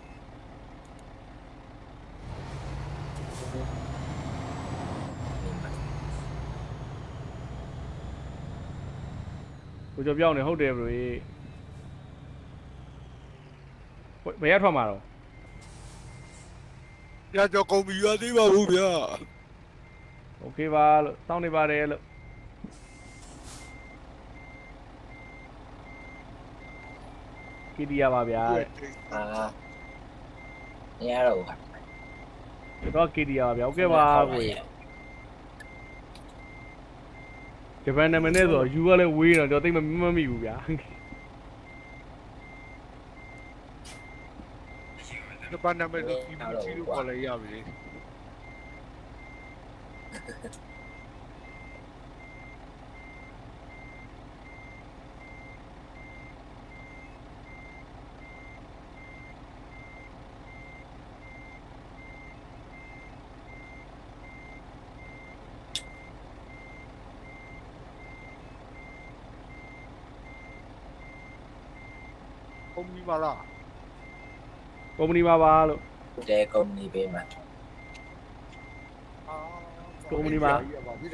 ကိုကျော်ပြောင်းနေဟုတ်တယ်ဘရိုကြီးဘယ်ရထွက်မှာတော့ ညကျော်ကုန်ပြီရသေးပါဘူးဗျာ โอเคပါလို့စောင့်နေပါတယ်လို့ကီဒီယာပါဗျာတဲ့ နေရတော့ တော့ကီဒီယာပါဗျာโอเคပါကိုဂျပန်နာမည်နဲ့ဆိုယူကလည်းဝေးတော့ကျွန်တော်သိမမိဘူးဗျာ ဒီပန်းနာမည်လို့ဒီမချီလို့ခေါ်လိုက်ရပြီ ကုမ္ပဏီပါလား ကုမ္ပဏီမှာပါလို့ တဲ့ကုမ္ပဏီပေးမှာ အာ ကုမ္ပဏီမှာ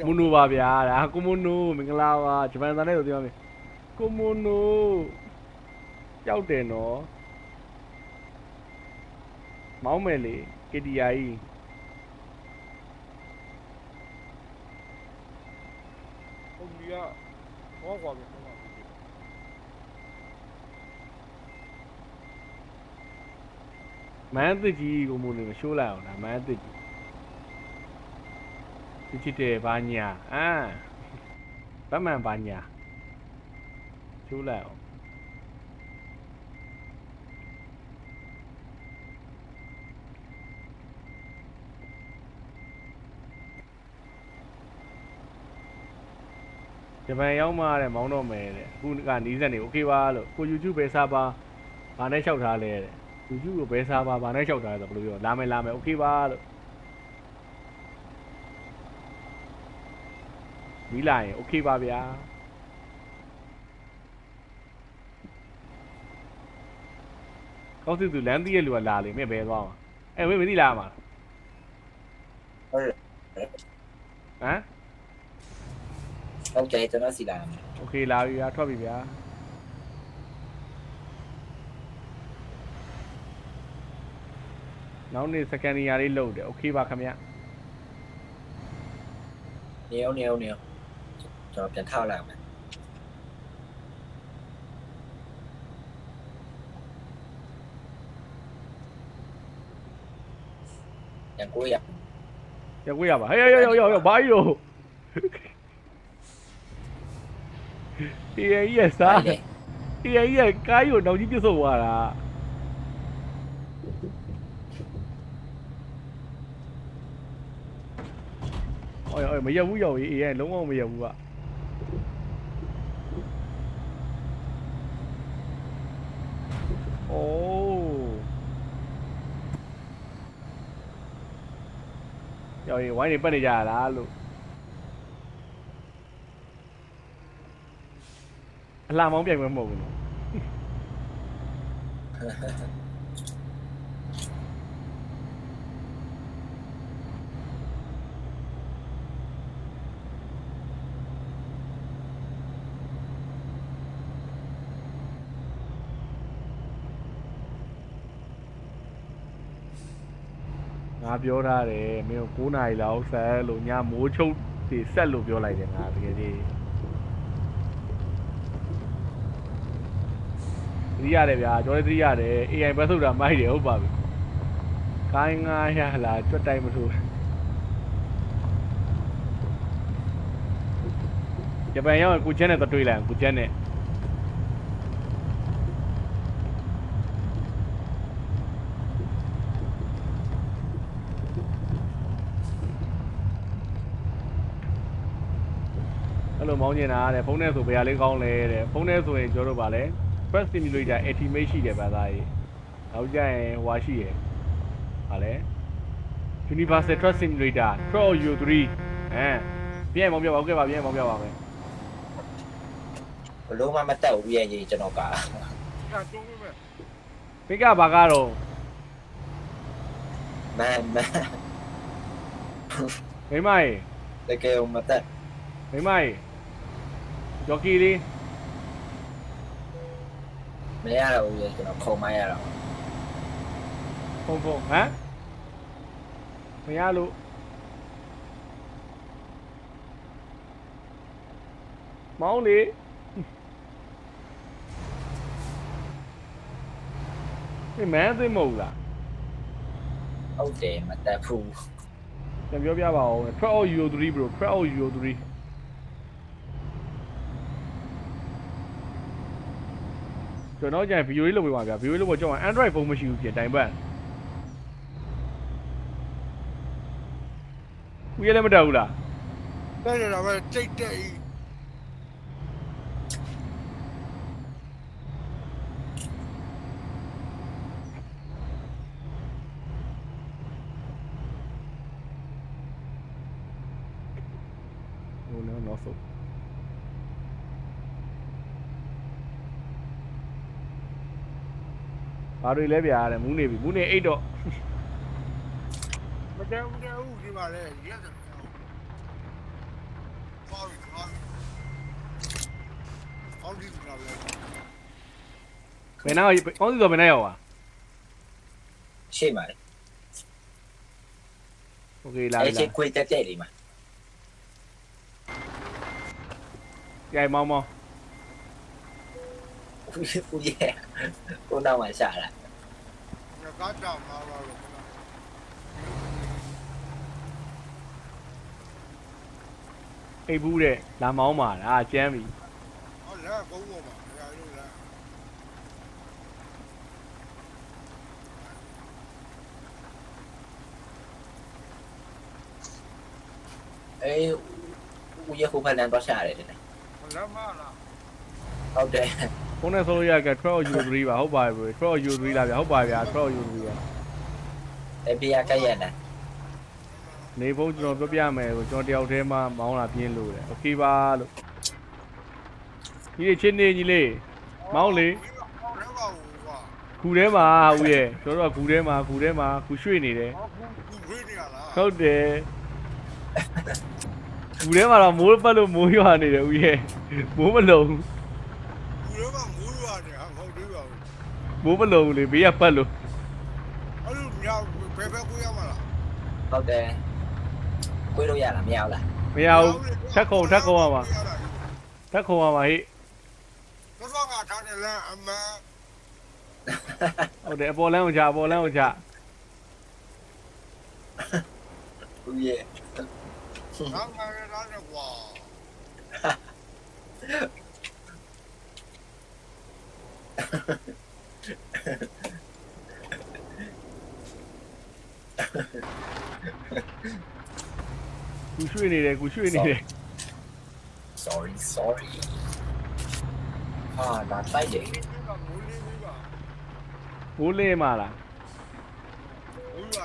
မွန်နိုပါဗျာဒါကိုမိုနိုမင်္ဂလာပါဂျပန်သားနဲ့ဆိုပြောမယ်ကိုမိုနိုကြောက်တယ်နော်မောင်းမယ်လေ KTI ကုမ္ပဏီကဟောကွာပဲဟောကွာ မန်းသစ်ကြီးကိုမိုနိုရှိုးလိုက်အောင်ဒါမန်းသစ်ကြီးချစ်တယ်ဘာညာဗတ်မှန်ဘာညာရှိုးလိုက်အောင်ဂျပန်ရောက်မှတဲ့မောင်းတော့မယ်တဲ့အခုကနီးစက်နေโอเคပါလို့ကို YouTube ပဲစားပါဘာနဲ့လျှောက်ထားလဲတဲ့ YouTube ကိုပဲစားပါဘာနဲ့လျှောက်ထားလဲဆိုဘယ်လိုပြောလာမယ်โอเคပါလို့ဒီလာရင်โอเคပါဗျာကောင်းစစ်သူလမ်းသိရလူကလာလေမင်းဘယ်သွားမှာမင်းမသိလာမှာ ဟုတ် ဟမ် ဟုတ်တယ်ကျွန်တော်စီလာမှာ โอเคလာပြီဗျာထွက်ပြီဗျာနောက်နေ့စကန်နီယာလေးလုတ်တယ်โอเคပါခင်ဗျ နေအောင်ကျွန်တော်ပြန်ထောက်လိုက်မယ်ပြန်ကိုရ ရကွေးရပါဟေးဘာကြီးတော့အေးရစား အေးရကားကြီးကိုနောက်ကြီးပြစ်ဆုပ်သွားတာအော်မရဘူးရောက်အေးရလုံးဝမရဘူးကအိုးရောက်ဝိုင်းနေပတ်နေကြရလားလို့အလှမောင်းပြိုင်ပွဲမဟုတ်ဘူးနော်ငါပြောထားတယ်မင်းကို9နာရီလောက်ဆက်လို့ညမိုးချုပ်စီဆက်လို့ပြောလိုက်တယ်ငါတကယ်ကြီးသတိရတယ်ဗျာကျွန်တော်သတိရတယ် AI ဘတ်ဆုပ်တာမိုက်တယ်ဟုတ်ပါပြီခိုင်းငါရလာကြွတ်တိုင်းမထိုးဂျပန်ရောက်ကိုချမ်းနဲ့တွေ့လိုက်ကိုချမ်းနဲ့အဲ့လိုမောင်းနေတာတဲ့ဖုန်းထဲဆိုဘယ်ဟာလေးကောင်းလဲတဲ့ဖုန်းထဲဆိုရင်ကျွန်တော်တို့ဗာလဲ First Simulator Ultimate ရှိတယ်ဗျာသားကြီးနောက်ကျရင်ဟွာရှိတယ်ဗာလဲ Universal Truck Simulator Truck U3 ပြန်မောင်းပြပါဦးခဲ့ပါပြန်မောင်းပြပါမယ် ဘလို့မှမတက်ဘူးရဲ့ကြီးကျွန်တော်က ဒါတုံးပဲ ပိကဘာကတော့ မန် မိမရေ တကယ်မတက် မိမရေဂျော်ကီလေး မရတော့ဘူးရဲ့ကျွန်တော်ခုံမရတော့ ဖုန်းမရလို့မောင်းလေဒီမန်းသိမဟုတ်လား ဟုတ်တယ်မတက်ဘူး ပြန်ပြောပြပါဦး Track of Euro 3 bro Track of Euro 3ကျွန်တော်ကြရင်ဗီဒီယိုလေးလုပ်ပေးပါဗျာဗီဒီယိုလေးလုပ်ဖို့ကျွန်တော် Android ဖုန်းမရှိဘူးပြင်တိုင်ပတ်ဦးရလည်းမတက်ဘူးလား တဲ့တယ်တော့ပဲတိတ်တဲ့ဤ ဟိုနော်ဆို ဘာတွေလဲဗျာတဲ့မူးနေပြီမူးနေအိတ်တော့ မတဲဦးဒီပါလေရက်တယ်ပေါ့အော်ဒီလာလေ ဘယ်နာကောင်းစီဆိုဘယ်နာရောက်อ่ะ ရှေ့မှာလေ โอเคလာ အဲ့ လာ ချင်းခွေတက်တက်လေးမှာ ကြိုင်မောင်းမောင်း ဦးရဲ့ကိုနောက်မှာရှာလာ ငါကားကြောင်လာလို့ အိတ်ဘူးတဲ့လာမောင်းပါလားကျမ်းပြီ ဟောလာကုန်းပေါ်မှာအရာလို့လား အေးဦးရဲ့ဟိုဘက်လမ်းတော့ရှာရတယ်တဲ့ မလာမလား ဟုတ်တယ် ဖုန်းနဲ့ဆိုလို့ရက12 U3 ပါဟုတ်ပါပြီ12 U3 လာဗျာဟုတ်ပါဗျာ12 U3 ပါ အဲ့ပြရကက်ရလား နေဖို့ကျွန်တော်ပြောပြမယ်ကိုကျွန်တော်တယောက်တည်းမှမောင်းလာပြင်းလို့တယ်โอเคပါလို့ကြီးချင်းနေကြီးလေးမောင်းလေ ဟောလဲပါဘူးကွာ ခူထဲမှာဦးရဲ့ကျွန်တော်တို့ကခူထဲမှာခူရွှေ့နေတယ် ဟောခုဝေးနေရလား ဟုတ်တယ်ခူထဲမှာတော့မိုးပတ်လို့မိုးရွာနေတယ်ဦးရဲ့မိုးမလုံ ဘူးလည်းမမူးရတယ်ဟာဟုတ်သေးပါဘူး မိုးမလုံဘူးလေဘေးကပတ်လို့ အဲ့လိုညဘယ်ကိုရမှာလား ဟုတ်တယ်ခွေလို့ရလားမရဘူးလား မရဘူးထက်ခုံရမှာထက်ခုံရမှာဟိ တော့ငါထားတယ်လားအမ ဟုတ်တယ်အပေါ်လမ်းကိုချ ဦးရဲ့ ငါငါရတာနဲ့ကွာ ကူရွှေ့နေတယ် sorry ဟာဒါတိုက်တယ် ဒီကမူးလေးဘူးက မိုးလင်းမှာလား ဘူးက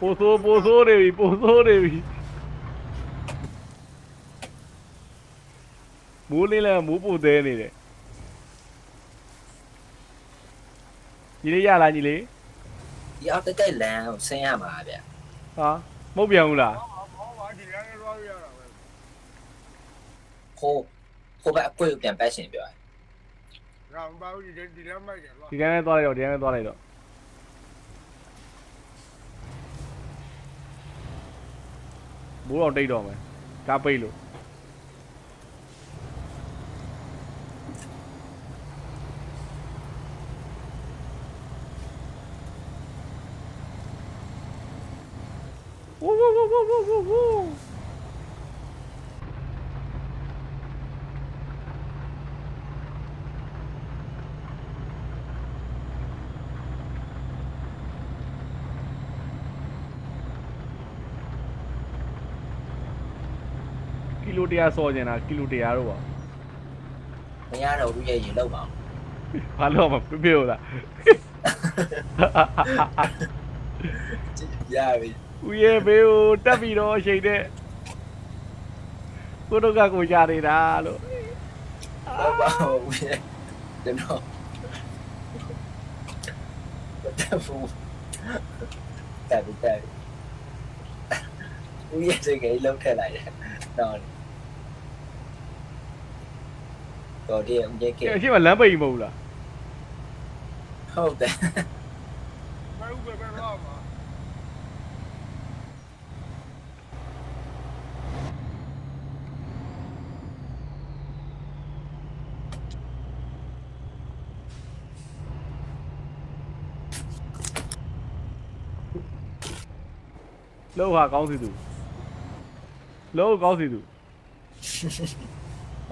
ပိုဆိုးနေပြီမိုးလင်းလဲမိုးပိုသေးနေတယ်ညီလေးရလားညီလေး ဒီအောက်တက်လမ်းကိုဆင်းရမှာဗျ ဟာမဟုတ်ပြန်ဘူးလား ဟောပါဒီလည်းရောရတာပဲ ဟိုဘက်အကွေ့ကိုပြန်ပတ်ရှင်ပြောတယ် ငါမပါဘူးဒီလည်းမိုက်တယ်လား ဒီကနေ့သွားလိုက်တော့မိုးတော့တိတ်တော့မယ်ကားပိတ်လို့ဝူကီလို100စော်ကျင်တာကီလို100တော့ပါ မရတော့ဦးရဲ့ရေလောက်ပါ ဘာလို့မပြေဘူးလား ရပြီ ဦးရဲ့ဘေးကိုတက်ပြီးတော့အချိန်နဲ့ကိုတို့ကကိုကြနေတာလို့ ဟုတ်ပါဦးရဲ့ကျွန်တော်တက်ဘူးတက်ဦးရဲ့စိတ်ကြီးလုံးထက်လိုက်တယ်တော့ဒီဦးရဲ့ကဲ အရှိမလမ်းပိတ်မဟုတ်လား ဟုတ်တယ် ဘယ်ဦးပဲတော့မှာ လောက်ဟာကောင်းစီသူလောက်ကောင်းစီသူ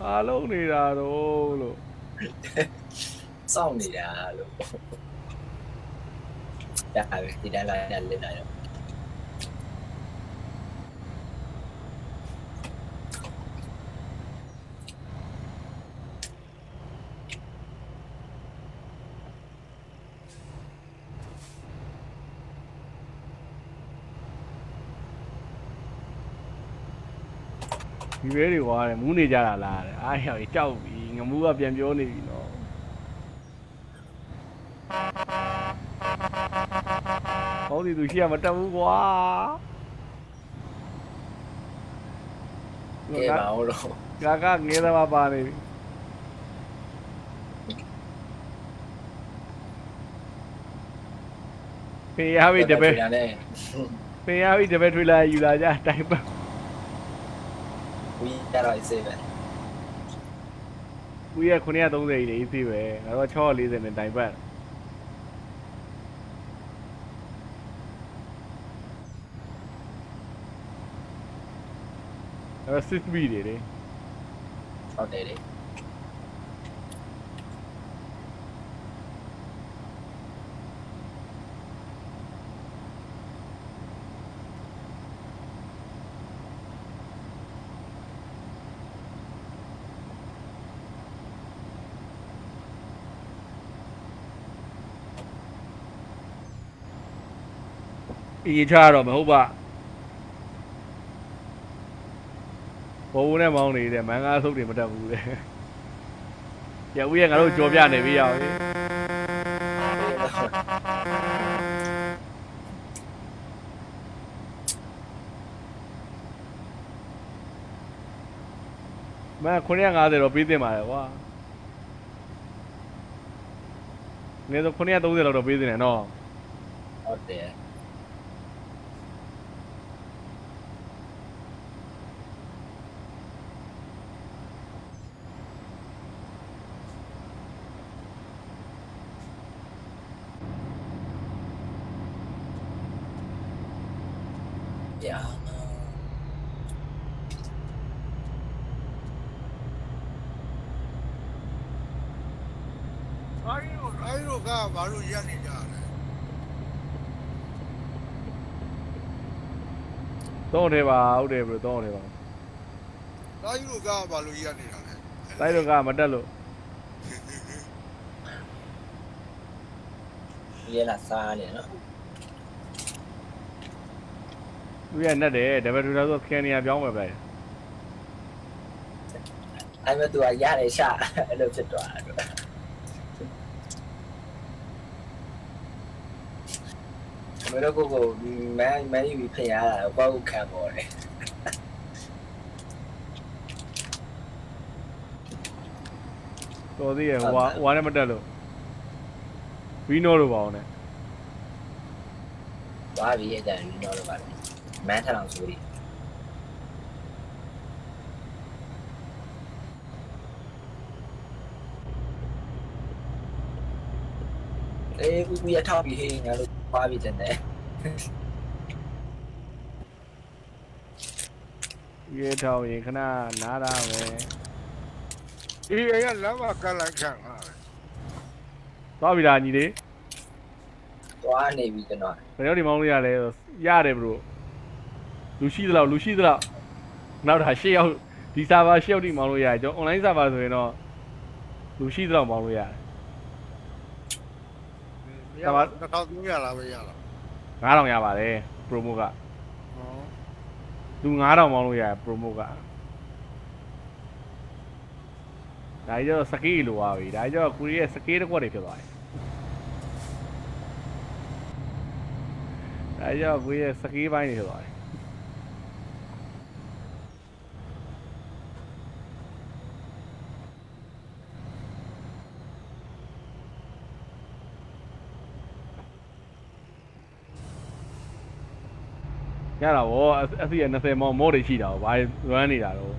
အားလုံးနေတာတော့လို့ စောင့်နေတာလို့ဒါပဲဒီတိုင်းလိုက်လက်လိုက်တော့ ဒီဘဲတွေကွာတဲ့မူးနေကြတာလားတဲ့အားရကြောက်ပြီငမူးကပြန်ပြောနေပြီနော် ကောင်းစီသူရှိရမတက်ဘူးကွာ ကဲပါဦးလို့ ကာကငဲသမားပါနေပြီဖေးရပြီတပည့် နဲ့ ဖေးရပြီတပည့်ထွေလာယူလာကြတိုင်ပတ် ဝီကြတော့စေးပဲ ဦးရဲ့930ကြီးနေပြီပဲငါတို့640နဲ့တိုင်ပတ်အဲ့6 B တွေလေ ဟုတ်တယ်လေ အေးချရတော့မဟုတ်ပါဘိုးနဲ့မောင်းနေတဲ့မန်ကားဆုပ်တွေမတက်ဘူးတဲ့ရဦးရဲ့ငါတို့ကြော်ပြနေပြီရောက်လေမန်950တော့ပေးတင်ပါတယ်ကွာနေတော့930လောက်တော့ပေးတင်တယ်နော် ဟုတ်တယ် ကြာ အဲ့လိုကဘာလို့ရက်နေကြလဲ တော့တယ်ပါဟုတ်တယ်ဘယ်လိုတော့တယ်ပါ အဲ့လိုကဘာလို့ရက်နေတာလဲ တိုက်တော့ကမတက်လို့ ရဲလာစားနေနော် သူရနဲ့တယ်ဒဘယ်တူလာဆိုစကန်နီယာပြောင်းပဲပဲ အဲ့မဲ့သူကရတယ်ရှာအဲ့လိုဖြစ်သွားတာမင်းတို့ကိုမန်ယူဖျားတာဘောက်ခံပေါ်တယ် တော်သေးရဲ့ဟိုနဲ့မတက်လို့ဝီနိုလိုပါအောင်နဲ့ သွားပြီးအကြံယူတော့လို့ပါမန်ထအောင်ဆိုပြီးအေးကူရထောက်ပြီးဟင်းငါတို့သွားပြီးတဲ့ ရေထောင်ရင်ခဏနားတာပဲ အေးအဲ့ကလမ်းမှာကလိုက်ခံဟာ သွားပြီလားညီလေး သွားနေပြီကျွန်တော် ဘယ်တော့ဒီမောင်းလို့ရလဲရတယ်ဘရိုလူရှိသလောက်နောက်တာ10ရောက်ဒီဆာဗာ10ရောက်ဒီမောင်းလို့ရတယ်ကျွန်တော် online ဆာဗာဆိုရင်တော့လူရှိသလောက်မောင်းလို့ရတယ် 2300လားပဲရလား 9000ရပါတယ် promo က ဟော သူ9000မောင်းလို့ရတယ် promo ကဒါကြတော့စကေးလိုပါပြီဒါကြတော့ကိုရီးရဲ့စကေးတစ်ခွက်တွေဖြစ်သွားတယ်ဒါကြတော့ကိုရီးရဲ့စကေးပိုင်းတွေဖြစ်သွားတယ်ရတာဗောအစီ20မောင်းမောတွေရှိတာဗောဘာ run နေတာတော့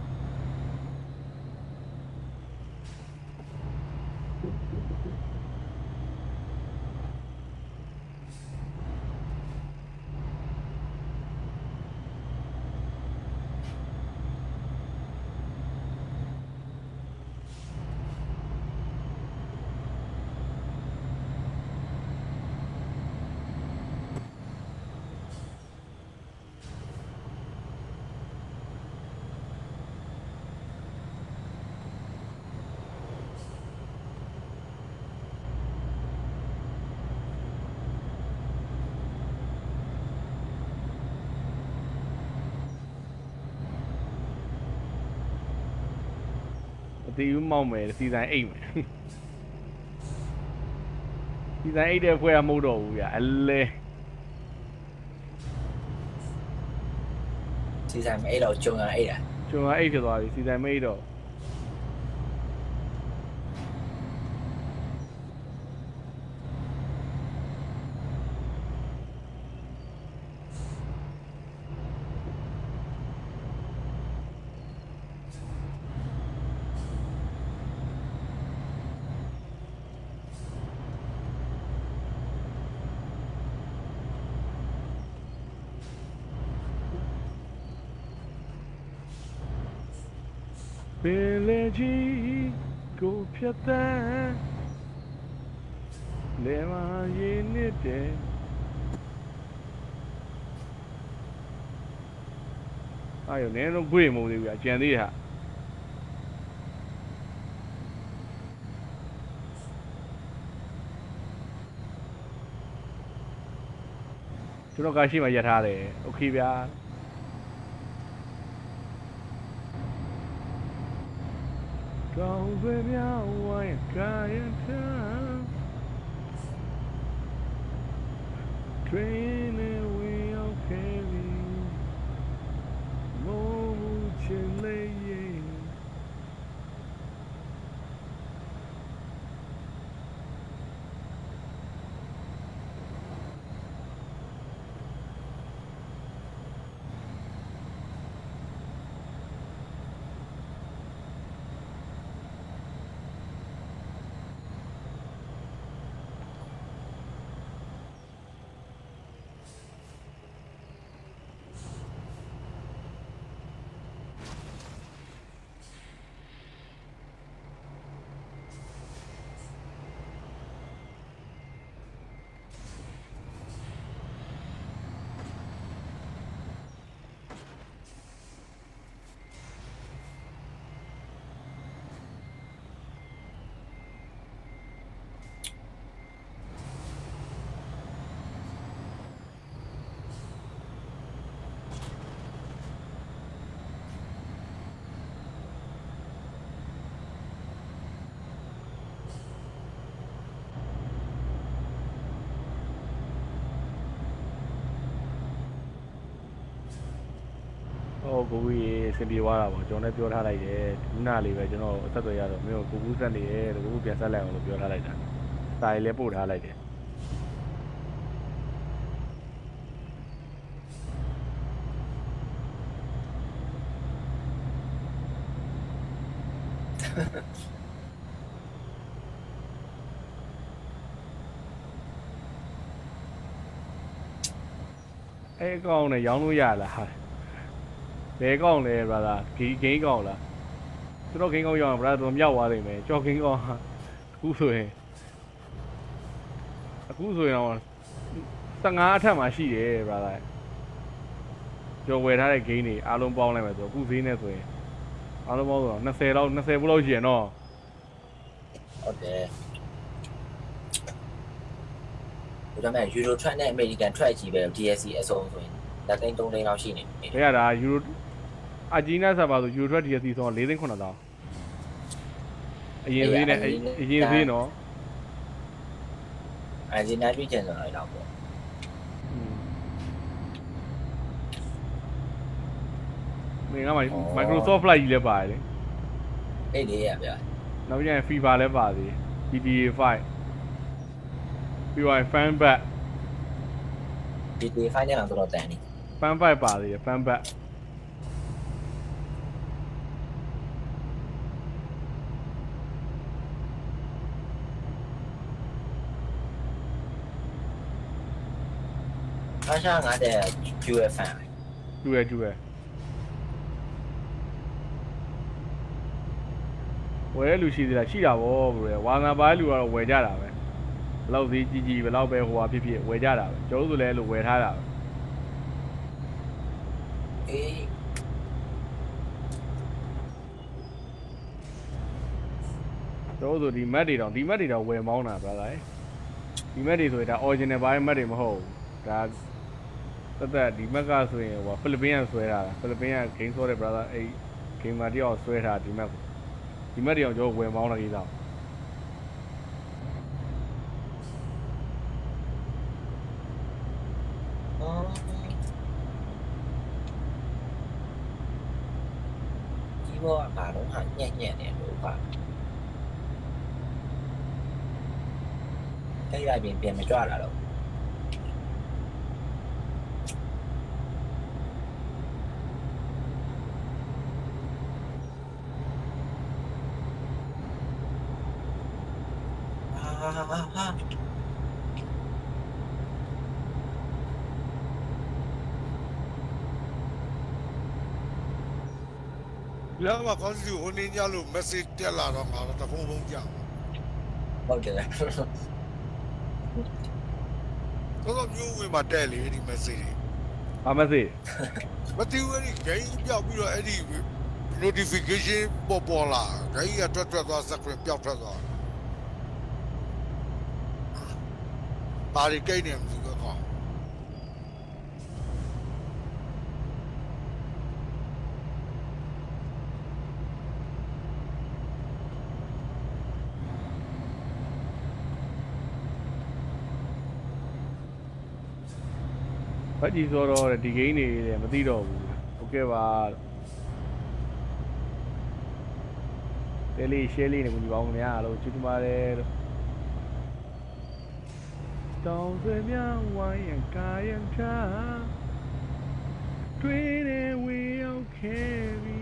တီးဦးမောက်မယ်စီဇန်8မယ်စီဇန်8တဲ့ဖွဲ့ကမဟုတ်တော့ဘူးဗျအလဲ စီဆိုင်မအဲ့တော့ဂျုံရအဲ့ဒါ ကျွန်တော်အိတ်ဖြစ်သွားပြီစီတိုင်းမိတ်တော့ပင်လေကြီးကိုဖြတ်တန်းလေမရင်နေတဲ့အဲ့ရောနင်းတော့ကြွေမုံသေးဘူးအကျန်သေးတယ်ဟာကျွန်တော်ကားရှိမှရထားတယ်โอเคဗျာကောင်းပဲများဝိုင်းကာယထံ Train we okay mo chile Oh, go away, simply what I was. John, if you're like it, Nali, you know, Saturday, go and the air, go get a level of your like that. Style put her like it. Hey, go on a young yalla. ဘယ်ကောင်းလဲ brother ဂိမ်းကောင်းလားကျွန်တော်ဂိမ်းကောင်းရအောင် brother တို့မြောက်သွားလိမ့်မယ်ကြော်ဂိမ်းကောင်းအခုဆိုရင်တော့15အထက်မှာရှိတယ် brother ကြော်ဝယ်ထားတဲ့ဂိမ်းတွေအားလုံးပေါင်းလိုက်မယ်ဆိုတော့အခုဈေးနဲ့ဆိုရင်အားလုံးပေါင်းဆိုတော့20လောက်20ဘူးလောက်ရှိရင်တော့ ဟုတ်တယ်ဒါပေမဲ့ Euro Track နဲ့ American Track ကြီးပဲ DSC အစုံဆိုရင်လက်သိန်း3သိန်းလောက်ရှိနေတယ် ဒါရတာ Euro အဂျီနာဆက်ပါဆို Euro Track DSC ဆိုတော့4သိန်း9000အရင်ဈေးနဲ့အရင်ဈေးနော် အဂျီနာတွေ့ကျင်ဆိုတော့တော့ပေါ့ မင်းကမှ Microsoft Flight ကြီးလည်းပါတယ်လေ အဲ့လေးရဗျာ နောက်ကျရင် FIFA လည်းပါသေး GTA 5 ပြီးတော့ Fan Back GTA 5နဲ့တော့တန်နေ Fan Back ပါသေးတယ် Fan Back အားရှာငါတဲ့ QF fan တူရဝယ်လူရှိသေးလားရှိတာဗောဘယ်ဝါနာပါလူကတော့ဝယ်ကြတာပဲဘယ်လောက်ဈေးကြီးဘယ်လောက်ပဲဟိုဟာဖြစ်ဖြစ်ဝယ်ကြတာပဲကျိုးဆိုလဲလို့ဝယ်ထားတာပဲ အေး ကျိုးဆိုဒီမက်တွေတော့ဝယ်မောင်းတာဗျာလားဒီမက်တွေဆိုရင်ဒါ original ဘာမက်တွေမဟုတ်ဘူးဒါသက်ဒီမက်ကဆိုရင်ဟိုဖိလစ်ပင်းကဆွဲထားတာဖိလစ်ပင်းကဂိမ်းဆွဲတဲ့ brother အဲ့ဂိမ်းမာတယောက်ဆွဲထားဒီမက်တွေအောင်ကျွန်တော်ဝယ်မောင်းတာကြီးတော့ ဒီဘောကဘာလို့ဟာညံ့ညံ့နေလို့ပါအဲ့ဒါပြင်မကြွလာတော့ဟာ แล้วมาเขาสิคนนี้เนี่ยลูกเมสเซจတက်လာတော့ငါတော့တဖုံဖုံကြောက် ဟုတ်တယ် တော့မျိုးဝင်มาတက်လေဒီ message ဘာမသိ မတိဝရီဂိမ်းပြောက်ပြီးတော့အဲ့ဒီ notification ပေါ်လာဂိမ်းကထွက်သွား screen ပြောက်ထွက်သွားပါရီကိန်းနေမှာကောဘာကြီးဆိုတော့ဒီဂိမ်းနေတယ်မသိတော့ဘူးโอเคပါတယ်လီရှယ်လီနဲ့ကူညီပါအောင်ခင်ဗျာလို့ချူတူပါတယ်လို့တောင်ဆွေများဝိုင်းရန်ကာယံချာတွေ့တယ်ဝေရောက်ခဲ့ပြီ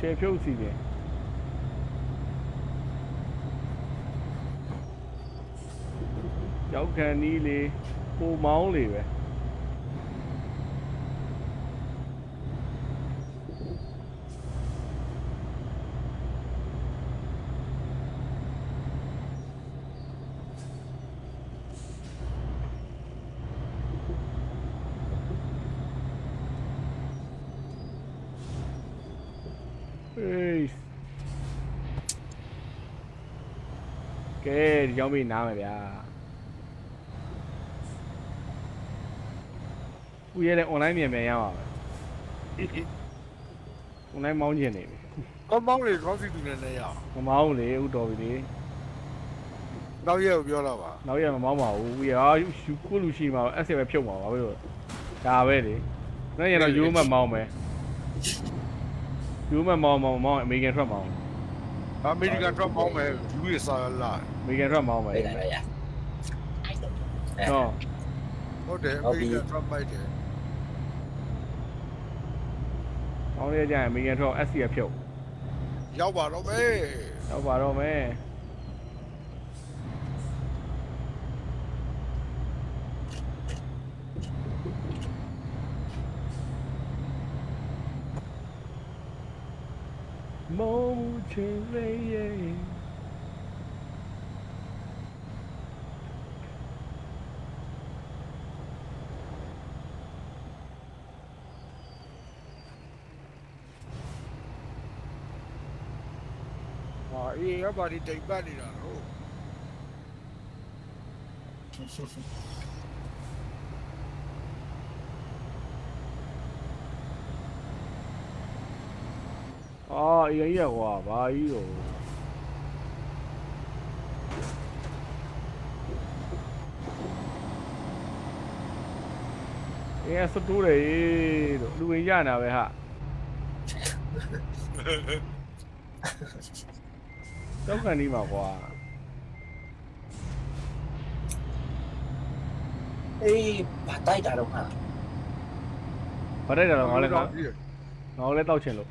ရှယ်ဖြုတ်စီတယ်ရောက်ခံနီးလေပိုမောင်းလေပဲကဲဒီကြောင့်မိနားမယ်ဗျာဦးရဲတဲ့ online မြန်မြန်ရပါမယ် online မောင်းကျင်နေပြီ ကောင်းမောင်းလေကောင်းစီတူနေနေရ မမောင်းလေဥတော်ပြီလေ နောက်ရက်ကိုပြောတော့ပါ နောက်ရမမောင်းပါဘူးဦးရယူကိုလူရှိမှာအဲ့ဆက်ပဲဖြုတ်မှာပါဘယ်လိုဒါပဲလေနောက်ရတော့ယူမမောင်းမယ်ယူမမောင်းအမေရိကန်ထွက်မောင်း အမေရိကန်ထရပ်မောင်းမယ်ယူရစာလာ အမေရိကန်ထွက်မောင်းမယ် ပြေးလာရ နော် ဟုတ်တယ်အမေရိကန်ထရပ်မိုက်တယ် မောင်းရကြရင်အမေရိကန်ထွက် SC ရဖြုတ် ရောက်ပါတော့မေး တော့ပါတော့မယ်မောင်ချင်လေးရဲ့ ဟာအေးရပါဒီတိတ်ပတ်နေတာတော့ 啊，一个野花，吧，哟。哎，是多嘞，录音间那位哈。都看你嘛花。 အေးဘာတိုက်တာတော့ဟာ ဘာတိုက်တာတော့ငါလည်းတောက်ချင်လို့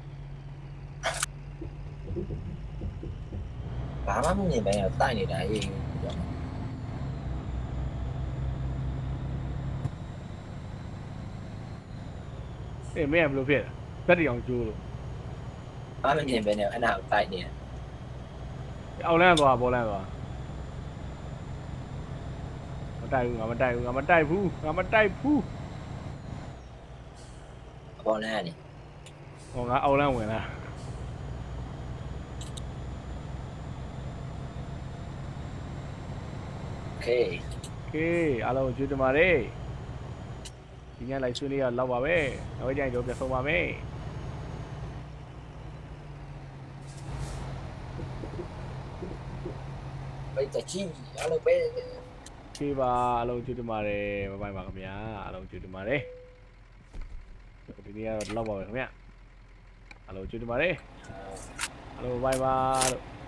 ဘာမှမမြင်ပဲတိုက်နေတာအေး အေးမင်းကဘယ်လိုဖြစ်လဲတက်တရောင်ကျိုးလို့ ဘာမှမမြင်ပဲနဲ့အဲ့ဒါကိုတိုက်နေ အောက်လန်းသွားပေါ်လန်းသွားမတိုက်ဘူးငါမတိုက်ဘူးငါမတိုက်ဘူးငါမတိုက်ဘူး ပေါ်လဲနေ ဟောငါအောက်လန်းဝင်လာ โอเคအားလုံးကျေးဇူးပါတယ်ဒီညလိုက်ဆွေးနွေးရလောက်ပါပဲနောက်ကြိုင်တော့ပြန်ဆုံးပါမယ် ไปแต่ชี้อะไรไป โอเคပါအားလုံးကျေးဇူးပါတယ်ဘိုင်ဘိုင်ပါခင်ဗျာအားလုံးကျေးဇူးပါတယ်ဒီနေ့ကတော့လောက်ပါပဲခင်ဗျာအားလုံးကျေးဇူးပါတယ်အားလုံးဘိုင်ဘိုင်